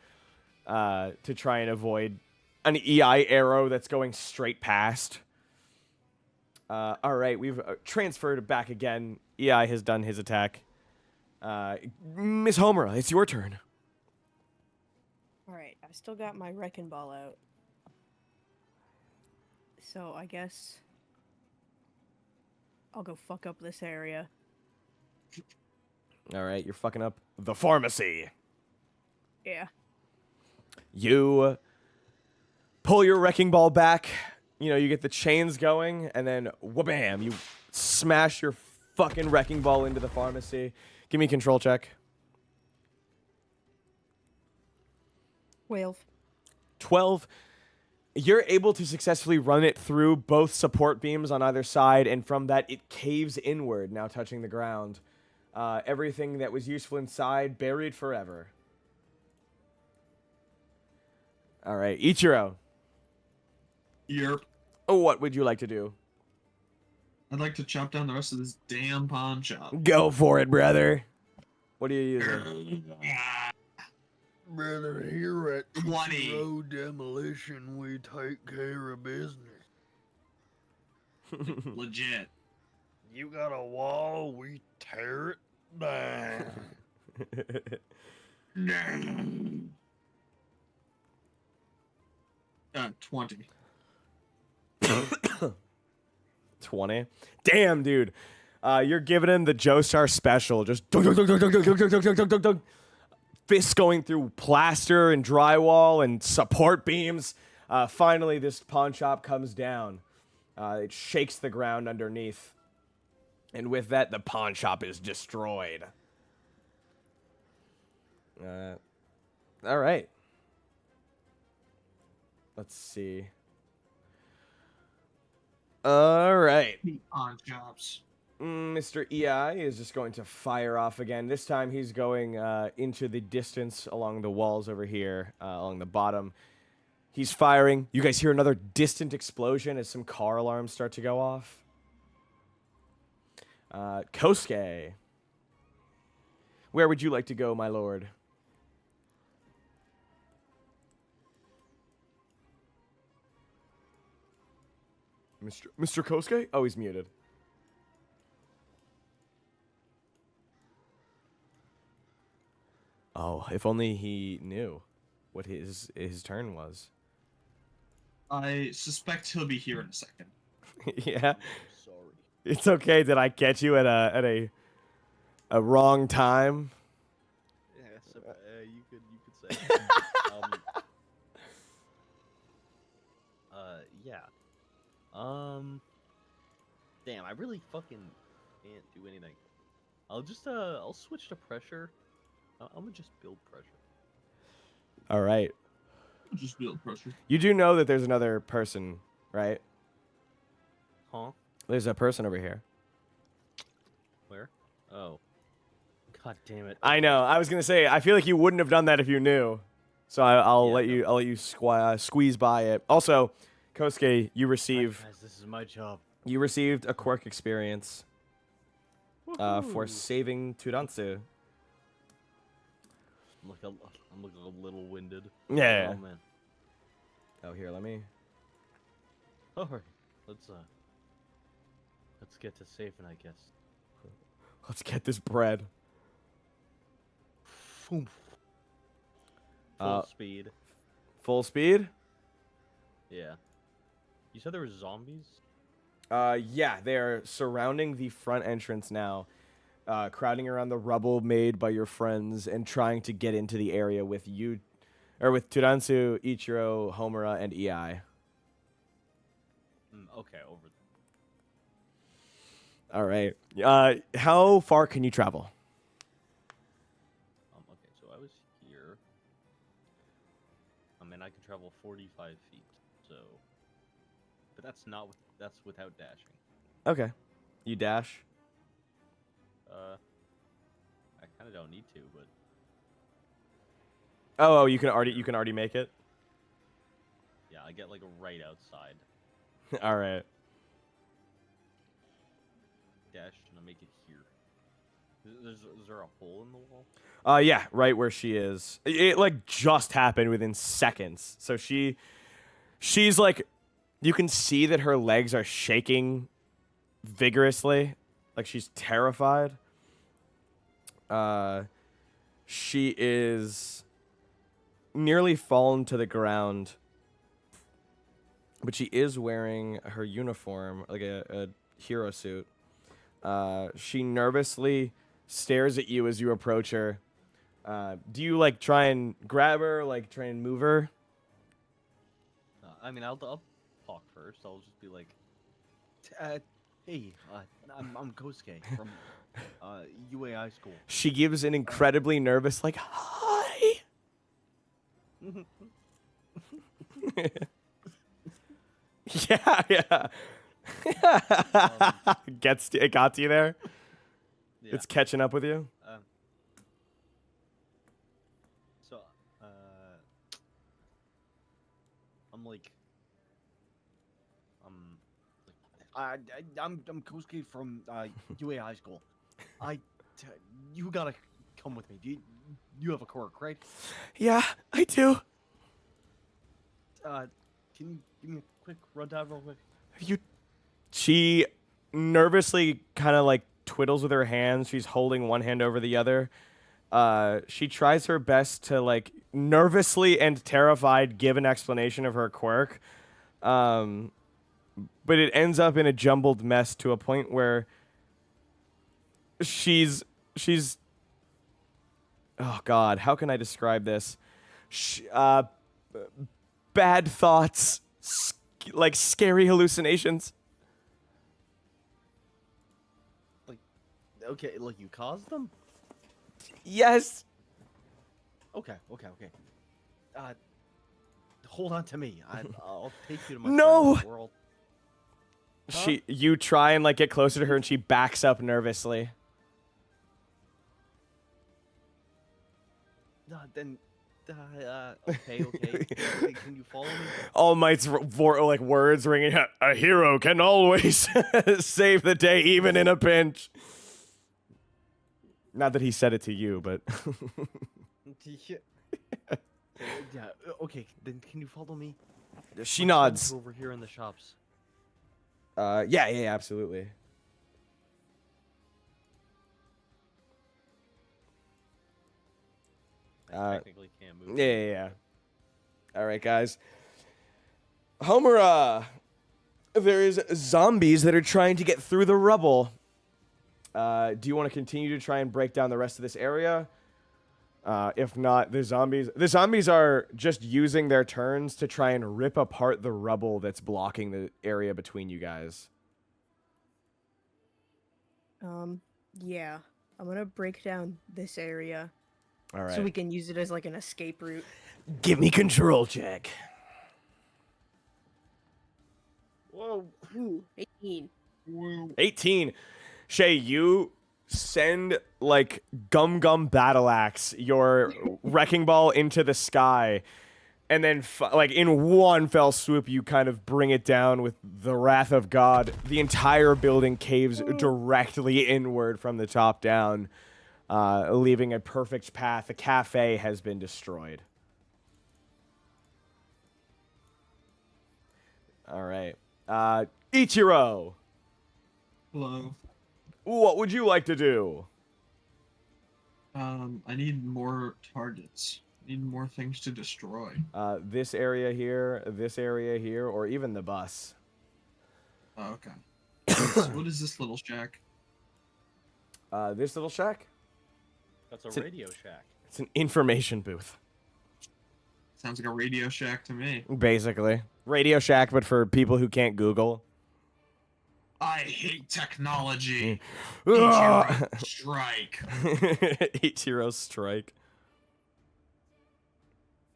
to try and avoid an EI arrow that's going straight past. All right, we've transferred back again. EI has done his attack. Miss Homura, it's your turn. All right, I've still got my wrecking ball out. So I guess I'll go fuck up this area. All right, you're fucking up the pharmacy. Yeah. You pull your wrecking ball back. You know, you get the chains going, and then wha-bam, you smash your fucking wrecking ball into the pharmacy. Give me a control check. 12. 12. You're able to successfully run it through both support beams on either side, and from that, it caves inward, now touching the ground. Everything that was useful inside, buried forever. All right, Ichiro. Yerp. Oh, what would you like to do? I'd like to chop down the rest of this damn pawn shop. Go for it, brother. What are you using? Brother, here at 20. Ichiro Demolition, we take care of business. Legit. You got a wall, we tear it down. 20. 20. Damn, dude. You're giving him the Joestar special. Just dunk, dunk, dunk, dunk, dunk, dunk, dunk, dunk, dunk, dunk, dunk. Fists going through plaster and drywall and support beams. Finally, this pawn shop comes down. It shakes the ground underneath. And with that, the pawn shop is destroyed. All right. Let's see. All right. Pawn shops. Mr. EI is just going to fire off again. This time he's going into the distance along the walls over here, along the bottom. He's firing. You guys hear another distant explosion as some car alarms start to go off. Kosuke. Where would you like to go, my lord? Mr. Kosuke? Oh, he's muted. Oh, if only he knew what his turn was. I suspect he'll be here in a second. Yeah, Sorry. it's okay. Did I catch you at a wrong time? Yeah, so, you could say. Yeah. Damn, I really fucking can't do anything. I'll switch to pressure. I'm gonna just build pressure. All right. Just build pressure. You do know that there's another person, right? Huh? There's a person over here. Where? Oh. God damn it. I know. I was gonna say. I feel like you wouldn't have done that if you knew. So I'll Yeah, let no. you. I'll let you squeeze by it. Also, Kosuke, you receive. Guys, this is my job. You received a quirk experience for Woohoo. saving Turansu. I'm like a little winded. Yeah. Oh man. Oh, here, let me. Alright. Let's get to saving, I guess. Let's get this bread. Full speed. Full speed? Yeah. You said there were zombies? Yeah, they're surrounding the front entrance now, crowding around the rubble made by your friends and trying to get into the area with you, or with Turansu, Ichiro, Homura, and EI. Okay, over. All right. How far can you travel? Okay, so I was here. I mean, I can travel 45 feet. So, but that's without dashing. Okay. You dash. I kind of don't need to, but Oh, you can already make it. yeah, I get like right outside. All right. Dash and I make it here. Is there a hole in the wall? Yeah, right where she is. It like just happened within seconds. So she's like, you can see that her legs are shaking vigorously, like she's terrified. She is nearly fallen to the ground, but she is wearing her uniform, like a hero suit. She nervously stares at you as you approach her. Do you like try and grab her, like try and move her? I mean, I'll talk first. I'll just be like, hey, I'm Kosuke from UAI school. She gives an incredibly nervous, like, hi. Yeah. It got to you there. Yeah. It's catching up with you. So, I'm Kosuke from UAI school. You gotta come with me. You have a quirk, right? Yeah, I do. Can you give me a quick rundown real quick? She nervously kind of like twiddles with her hands. She's holding one hand over the other. She tries her best to like nervously and terrified give an explanation of her quirk. But it ends up in a jumbled mess to a point where she's oh god, how can I describe this? Bad thoughts, like scary hallucinations. Okay, like you caused them? Yes. Okay. Hold on to me. I'll take you to my No! friend's world. Huh? You try and like get closer to her and she backs up nervously. Okay. Can you follow me? All Might's like words ringing out. A hero can always save the day, even in a pinch. Not that he said it to you, but Yeah. Okay. Then can you follow me? she My nods. friend's over here in the shops. Yeah, absolutely. I technically can't move. Yeah. All right, guys. Homura, there's zombies that are trying to get through the rubble. Do you want to continue to try and break down the rest of this area? If not, the zombies are just using their turns to try and rip apart the rubble that's blocking the area between you guys. Yeah. I'm gonna break down this area All right. so we can use it as like an escape route. Give me control check. Whoa. Ooh, 18. 18. Shaye, you send like Gum Battle Axe, your wrecking ball into the sky, and then like in one fell swoop, you kind of bring it down with the wrath of God. The entire building caves directly inward from the top down, leaving a perfect path. The cafe has been destroyed. All right. Ichiro, Hello. what would you like to do? I need more targets. I need more things to destroy. This area here, or even the bus. Oh, okay. What is this little shack? This little shack? That's a It's a- Radio Shack. It's an information booth, Sounds like a Radio Shack to me. basically. Radio Shack, but for people who can't Google. I hate technology. Ah! Ichiro, strike. Ichiro strike.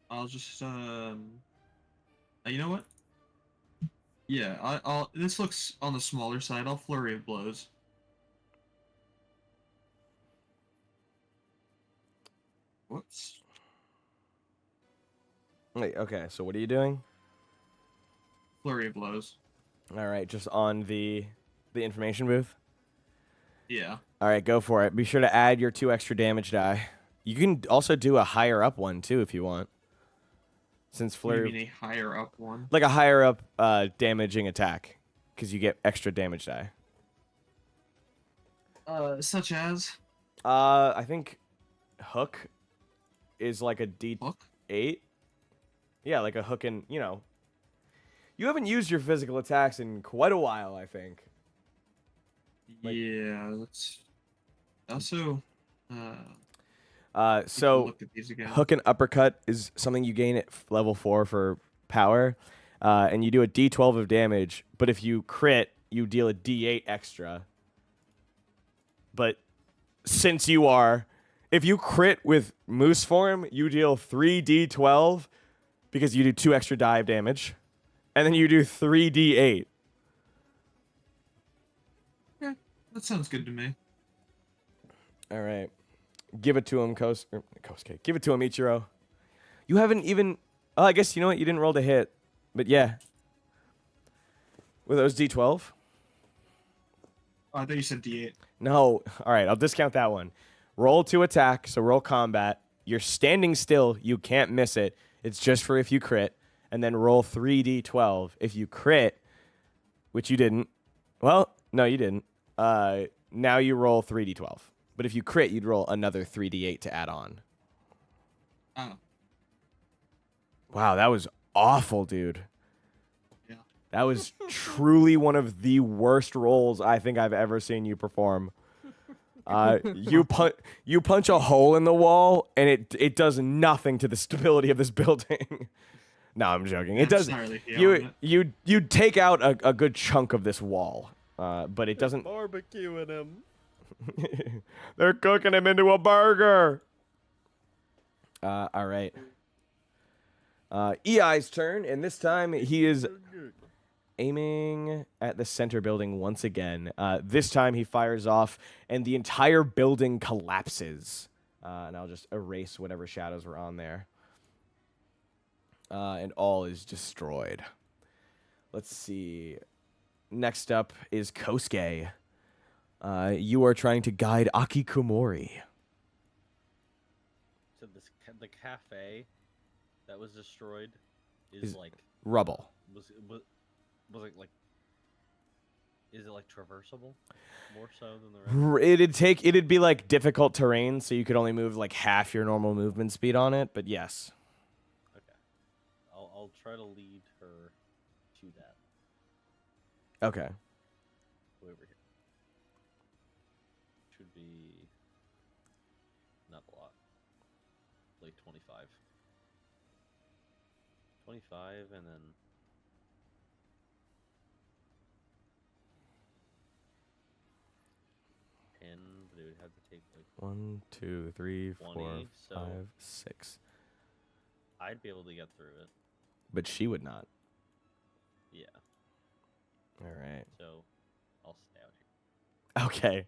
I'll just you know what? Yeah, I'll. This looks on the smaller side. I'll flurry of blows. Whoops. Wait, okay, so what are you doing? Flurry of blows. All right, just on the information booth. Yeah. All right, go for it. Be sure to add your 2 extra damage die. You can also do a higher up one too if you want. Since What do you flurry, mean a higher up one? like a higher up damaging attack, because you get extra damage die. Such as I think hook is like a D8. hook. Yeah, like a hook and, you haven't used your physical attacks in quite a while, I think. Like- Yeah, that's also. So Look at these again. hook and uppercut is something you gain at level 4 for power, and you do a D12 of damage, but if you crit, you deal a D8 extra. But since if you crit with moose form, you deal 3d12 because you do 2 extra die of damage, and then you do 3d8. Yeah, that sounds good to me. All right. Give it to him, Kosuke. Give it to him, Ichiro. You haven't even... Oh, I guess, you know what? You didn't roll to hit. But yeah. Were those D12? Oh, I thought you said D8. No. All right, I'll discount that one. Roll to attack, so roll combat. You're standing still. You can't miss it. It's just for if you crit. And then roll 3d12. If you crit, which you didn't. Well, no, you didn't. Now you roll 3d12. But if you crit, you'd roll another 3d8 to add on. Oh. Wow, that was awful, dude. Yeah. That was truly one of the worst rolls I think I've ever seen you perform. You punch a hole in the wall, and it does nothing to the stability of this building. No, I'm joking. It does. You take out a good chunk of this wall, but it doesn't. Barbecuing him. They're cooking him into a burger. All right. EI's turn, and this time he is aiming at the center building once again. This time he fires off, and the entire building collapses. And I'll just erase whatever shadows were on there. And all is destroyed. Let's see. Next up is Kosuke. You are trying to guide Akikomori. So the cafe that was destroyed is like Rubble. was it like is it like traversable more so than the rest? It'd be like difficult terrain, so you could only move like half your normal movement speed on it, but yes. Okay. I'll try to lead her to that. Okay. Way over here. Should be not a lot. Like 25. 25 and then but it would have to take like 1, 2, 3, 4, 20, so 5, 6. I'd be able to get through it. But she would not. Yeah. All right. So I'll stay out here. Okay.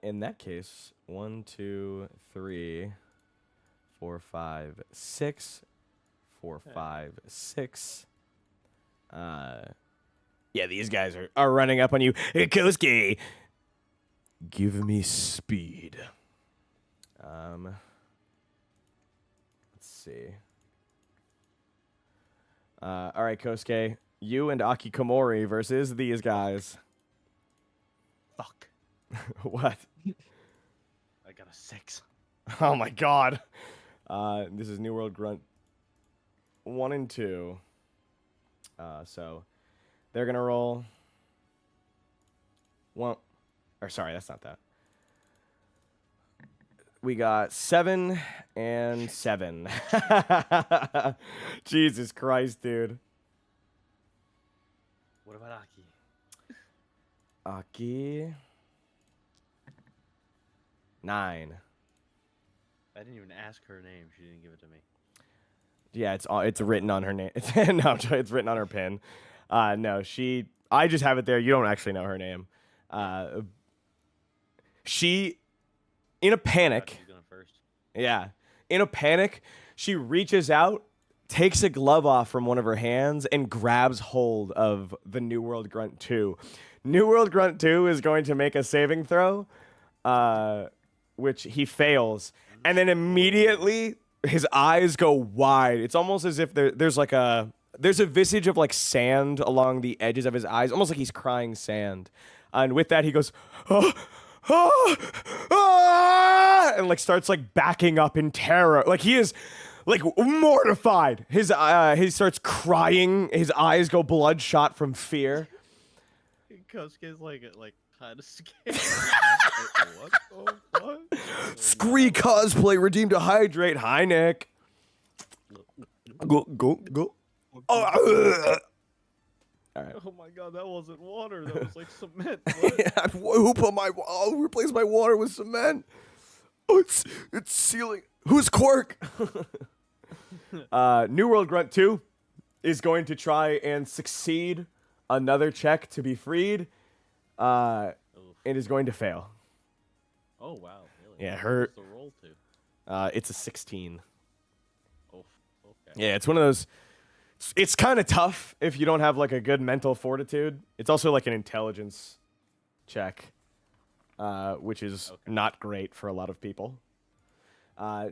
In that case, 1, 2, 3, 4, 5, 6. 4, 5, 6. Yeah, these guys are running up on you. Hey, Kosuke, give me speed. Let's see. All right, Kosuke, you and Akikomori versus these guys. Fuck. What? I got a 6. Oh my god. This is New World Grunt 1 and 2. So they're gonna roll. Sorry, that's not that. We got 7 and 7. Jesus Christ, dude. What about Aki? Aki. 9. I didn't even ask her name. She didn't give it to me. Yeah, it's written on her name. No, it's written on her pin. No, I just have it there. You don't actually know her name. She, in a panic. She's going first. Yeah, in a panic, she reaches out, takes a glove off from one of her hands, and grabs hold of the New World Grunt 2. New World Grunt 2 is going to make a saving throw, which he fails, and then immediately his eyes go wide. It's almost as if there's a visage of like sand along the edges of his eyes, almost like he's crying sand. And with that, he goes, oh, oh, ah, and like starts like backing up in terror. Like he is like mortified. He starts crying. His eyes go bloodshot from fear. Kosuke's like kind of scared. What the fuck? Scree cosplay redeemed to hydrate. Hi, Nick. Go. Oh, all right. Oh my god, that wasn't water. That was like cement. What? I'll replace my water with cement. Oh, it's sealing. Who's Quirk? New World Grunt 2 is going to try and succeed another check to be freed. It is going to fail. Oh wow, really? Yeah, What's the roll to? It's a 16. Oh, okay. Yeah, it's one of those. It's kind of tough if you don't have like a good mental fortitude. It's also like an intelligence check, which is not great for a lot of people.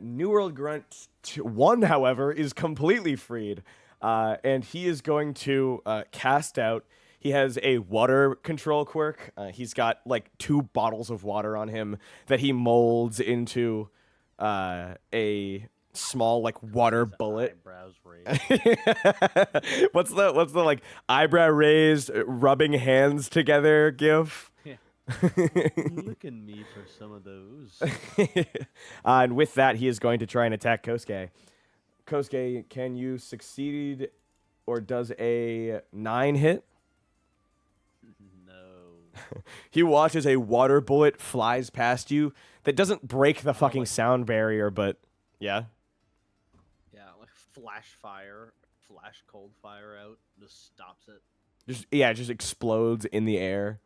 New World Grunt 1, however, is completely freed, and he is going to cast out. He has a water control quirk. He's got like 2 bottles of water on him that he molds into a small like water bullet. Eyebrows raised. What's the like eyebrow raised, rubbing hands together gif? Yeah. Look at me for some of those. And with that, he is going to try and attack Kosuke. Kosuke, can you succeed, or does a 9 hit? No. He watches a water bullet flies past you that doesn't break the fucking sound barrier, but yeah. Yeah, like flash cold fire out, just stops it. It just explodes in the air.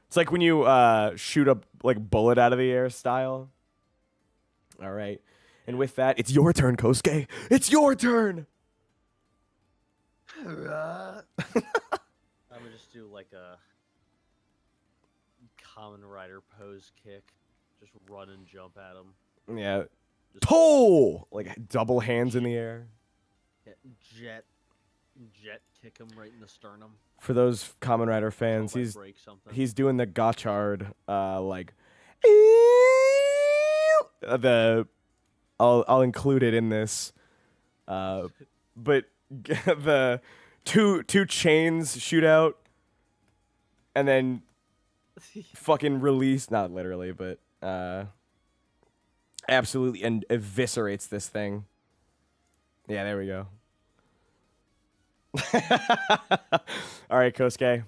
It's like when you shoot a like bullet out of the air style. All right. And with that, it's your turn, Kosuke. It's your turn. I'm gonna just do like a Kamen Rider pose kick. Just run and jump at him. Yeah. Just Toe! Like double hands in the air. jet kick him right in the sternum. For those Kamen Rider fans, Hope I break something. he's doing the Gotchard like I'll include it in this. But the two chains shoot out and then fucking release, not literally, but absolutely and eviscerates this thing. Yeah, there we go. All right, Kosuke.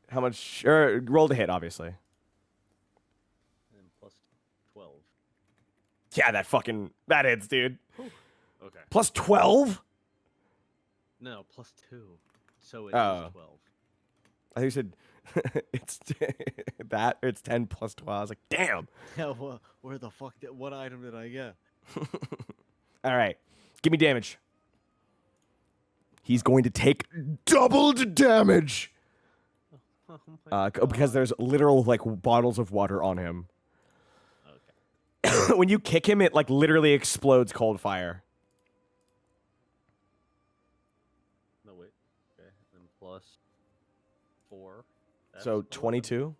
How much? Roll to hit, obviously. And plus 12. Yeah, that hits, dude. Okay. Plus 12? No, plus 2. So it Oh. is 12. I think you said it's it's 10 plus 12. I was like, damn. Yeah, well, where the fuck what item did I get? All right, give me damage. He's going to take doubled damage Oh my because God. there's literal like bottles of water on him. Okay. When you kick him, it like literally explodes cold fire. No, wait. Okay. Then plus 4. That's So 11. 22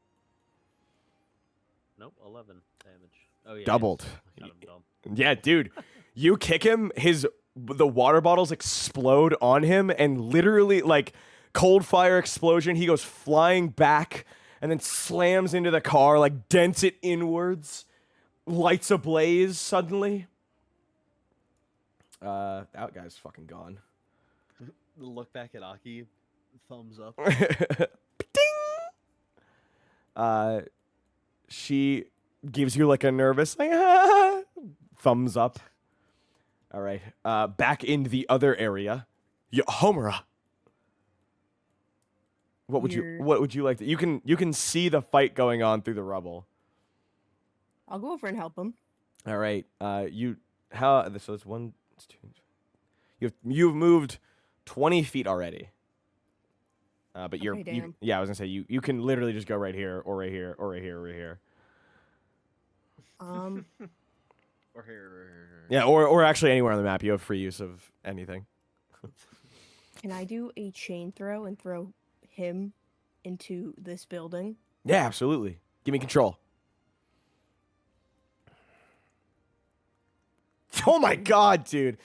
Nope, 11 damage. Oh, yeah. doubled. I got him dumb. Yeah, dude. You kick him, the water bottles explode on him, and literally like cold fire explosion. He goes flying back and then slams into the car, like dents it inwards, lights ablaze suddenly. That guy's fucking gone. Look back at Aki, thumbs up. Ding! She gives you like a nervous like, thumbs up. All right. Back in the other area, Homura. What would you like to? You can see the fight going on through the rubble. I'll go over and help him. All right. So it's one. It's two. You've moved 20 feet already. But Okay, I was gonna say you can literally just go right here or right here or right here or right here. Or here. Yeah, or actually anywhere on the map. You have free use of anything. Can I do a chain throw and throw him into this building? Yeah, absolutely. Give me control. Oh my god, dude.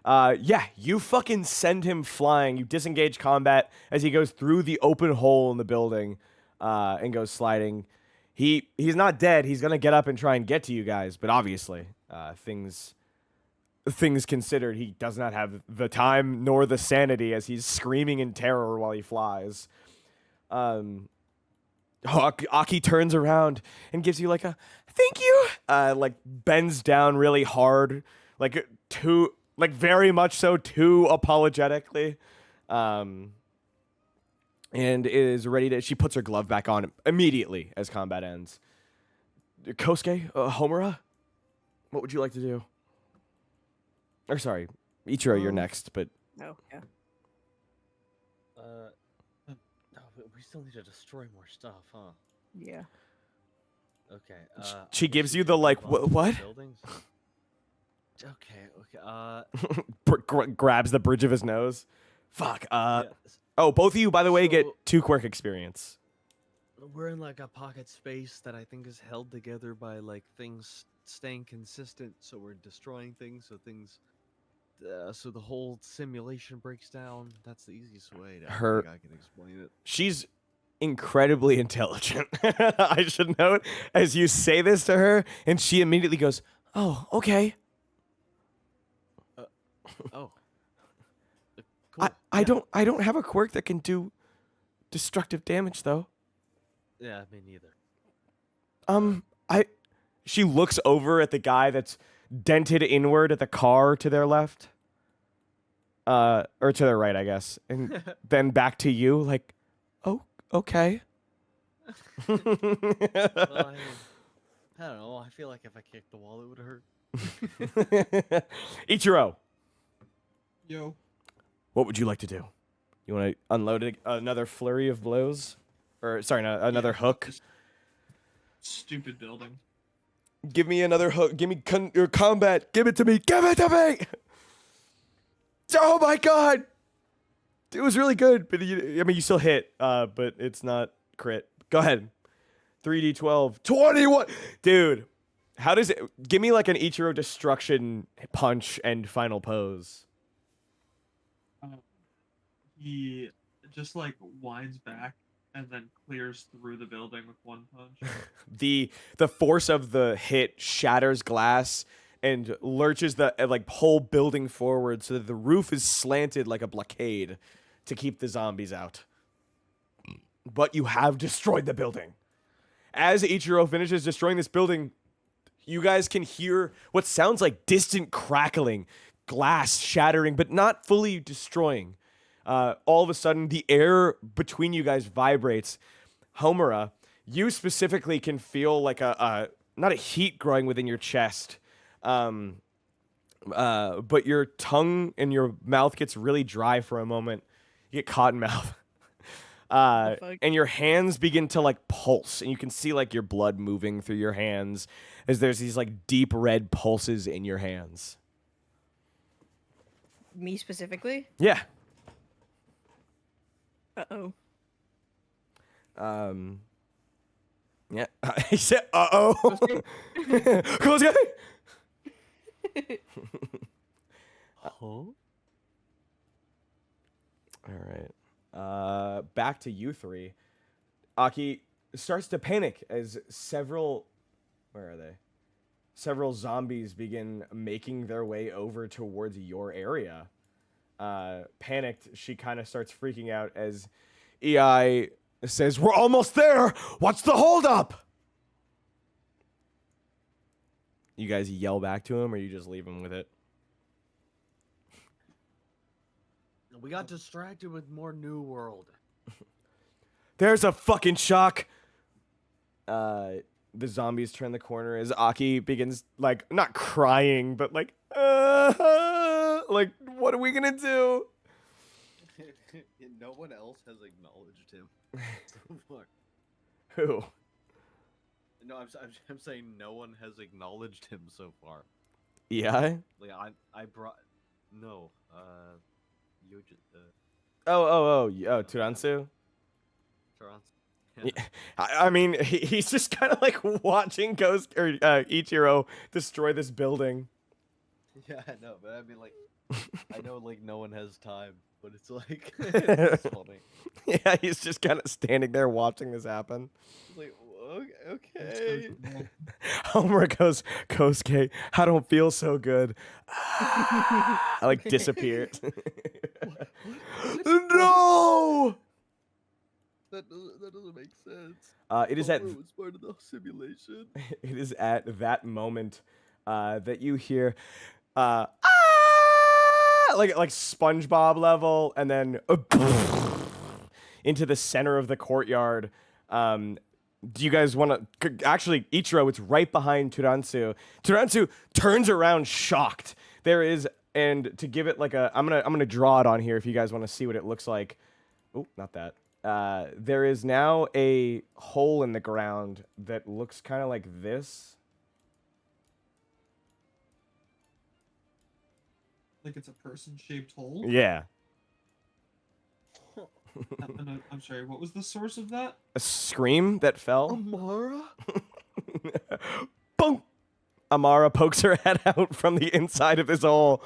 Yeah, you fucking send him flying. You disengage combat as he goes through the open hole in the building and goes sliding. He's not dead. He's gonna get up and try and get to you guys, but obviously, things considered, he does not have the time nor the sanity as he's screaming in terror while he flies. Aki turns around and gives you like a thank you. Like bends down really hard, like very much so too apologetically. And is ready to. She puts her glove back on immediately as combat ends. Kosuke, Homura, what would you like to do? Or sorry, Ichiro, you're next. But Oh, yeah. No, but we still need to destroy more stuff, huh? Yeah. Okay. she gives you the like what? Buildings? Okay. Grabs the bridge of his nose. Fuck. Yeah, Oh, both of you, by the way, get so- 2 quirk experience. we're in like a pocket space that I think is held together by like things staying consistent. So we're destroying things. So the whole simulation breaks down. That's the easiest way to I think I can explain it. She's incredibly intelligent. I should note as you say this to her, and she immediately goes, "Oh, okay." Oh. Cool. I don't have a quirk that can do destructive damage though. Yeah, me neither. She looks over at the guy that's dented inward at the car to their left. Or to their right, I guess. And then back to you, like, oh, okay. Well, I don't know. I feel like if I kicked the wall, it would hurt. Ichiro, Yo. what would you like to do? You want to unload another flurry of blows? Or, sorry, another hook? This stupid building. Give me another hook. Give me your combat. Give it to me. Give it to me. Oh my god. It was really good, but you still hit, but it's not crit. Go ahead. 3d12. 21. Dude, how does it... Give me like an Ichiro destruction punch and final pose. He just like winds back and then clears through the building with one punch. The force of the hit shatters glass and lurches the like whole building forward so that the roof is slanted like a blockade to keep the zombies out. But you have destroyed the building. As Ichiro finishes destroying this building, you guys can hear what sounds like distant crackling, glass shattering, but not fully destroying. All of a sudden, the air between you guys vibrates. Homura, you specifically can feel like not a heat growing within your chest, but your tongue and your mouth gets really dry for a moment. You get cotton mouth. And your hands begin to like pulse, and you can see like your blood moving through your hands as there's these like deep red pulses in your hands. Me specifically? Yeah. Uh-oh. Yeah. He said, "Uh-oh." Kosuke. Huh? All right. Back to you three. Aki starts to panic as several zombies begin making their way over towards your area. Panicked, she kind of starts freaking out as EI says, "We're almost there. What's the holdup?" You guys yell back to him, or you just leave him with it? We got distracted with more New World. There's a fucking shock. The zombies turn the corner as Aki begins, like, not crying, but like, like, what are we gonna do? No one else has acknowledged him so far. Who? No, I'm saying no one has acknowledged him so far. Yeah. Like I brought no Oh, Turansu. Yeah. Yeah. I mean, he's just kind of like watching Ichiro destroy this building. Yeah, I know, but I mean, like, I know, like, no one has time, but it's like, it's funny. Yeah, he's just kind of standing there watching this happen. It's like, okay. Homura goes, Kosuke, I don't feel so good. I like disappeared. No! That doesn't make sense. It is at Homura was part of the simulation. it is at that moment that you hear like SpongeBob level, and then into the center of the courtyard. Do you guys want to? Actually, Ichiro, it's right behind Turansu. Turansu turns around, shocked. There is, and to give it like a, I'm gonna draw it on here if you guys want to see what it looks like. Oh, not that. There is now a hole in the ground that looks kind of like this. Like it's a person-shaped hole? Yeah. I'm sorry, what was the source of that? A scream that fell. Amara? Boom! Amara pokes her head out from the inside of this hole.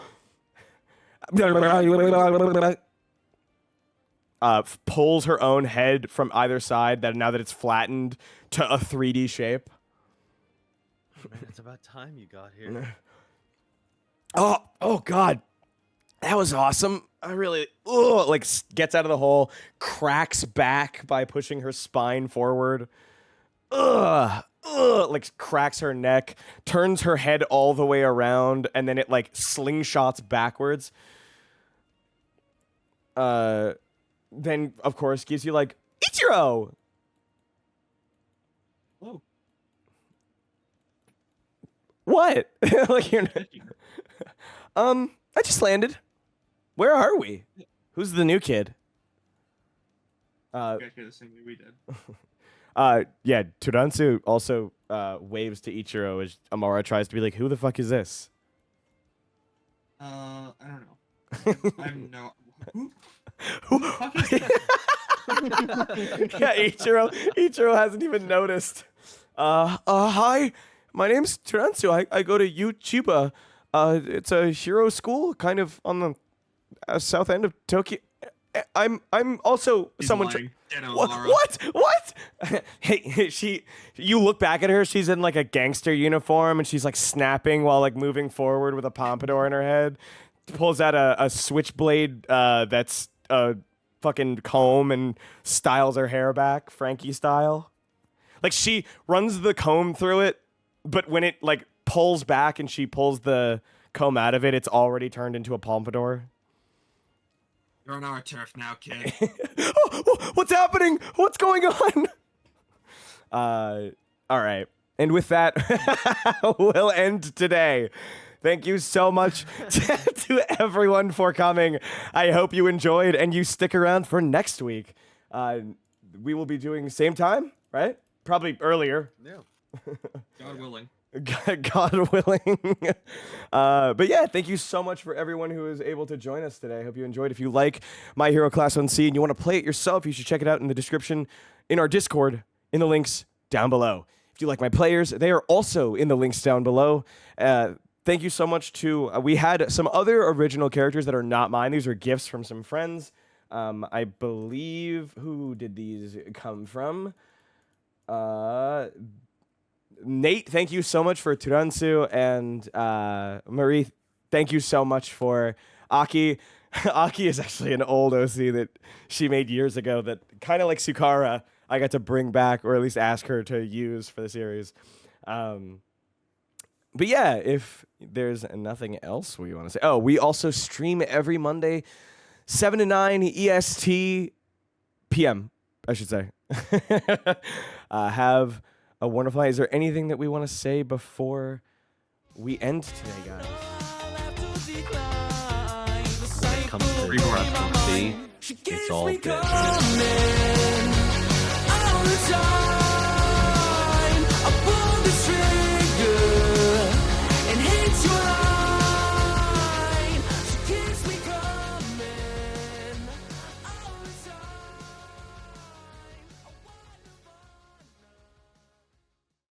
Pulls her own head from either side, that now that it's flattened to a 3D shape. Man, it's about time you got here. Oh God. That was awesome. I really, like, gets out of the hole, cracks back by pushing her spine forward. Like, cracks her neck, turns her head all the way around, and then it, like, slingshots backwards. Then, of course, gives you, like, Ichiro! Oh. What? Like, you're not... I just landed. Where are we? Who's the new kid? You guys did the same thing we did. Yeah, Turansu also waves to Ichiro as Amara tries to be like, who the fuck is this? I don't know. I have no... Who the fuck is this? Yeah, Ichiro hasn't even noticed. Hi, my name's Turansu. I go to Uchiba. It's a hero school, kind of on the south end of Tokyo. I'm also He's someone. lying. Get him, What? Amara. What? Hey, you look back at her. She's in like a gangster uniform, and she's like snapping while like moving forward with a pompadour in her head. Pulls out a switchblade that's a fucking comb and styles her hair back, Frankie style. Like she runs the comb through it, but when it like pulls back and she pulls the comb out of it, it's already turned into a pompadour. You're on our turf now, kid. What's happening? What's going on? All right. And with that, we'll end today. Thank you so much to everyone for coming. I hope you enjoyed and you stick around for next week. We will be doing same time, right? Probably earlier. Yeah. God willing. God willing. But yeah, thank you so much for everyone who was able to join us today. I hope you enjoyed. If you like My Hero Class 1C and you want to play it yourself, you should check it out in the description in our Discord in the links down below. If you like my players, they are also in the links down below. Thank you so much to... we had some other original characters that are not mine. These are gifts from some friends. I believe... Who did these come from? Nate, thank you so much for Turansu, and Marie, thank you so much for Aki. Aki is actually an old OC that she made years ago that kind of like Sukara, I got to bring back or at least ask her to use for the series. But yeah, if there's nothing else we want to say. Oh, we also stream every Monday, 7 to 9 EST PM, I should say. Have a wonderful night. Is there anything that we want to say before we end today, guys? When it comes to trust and see, it's all good.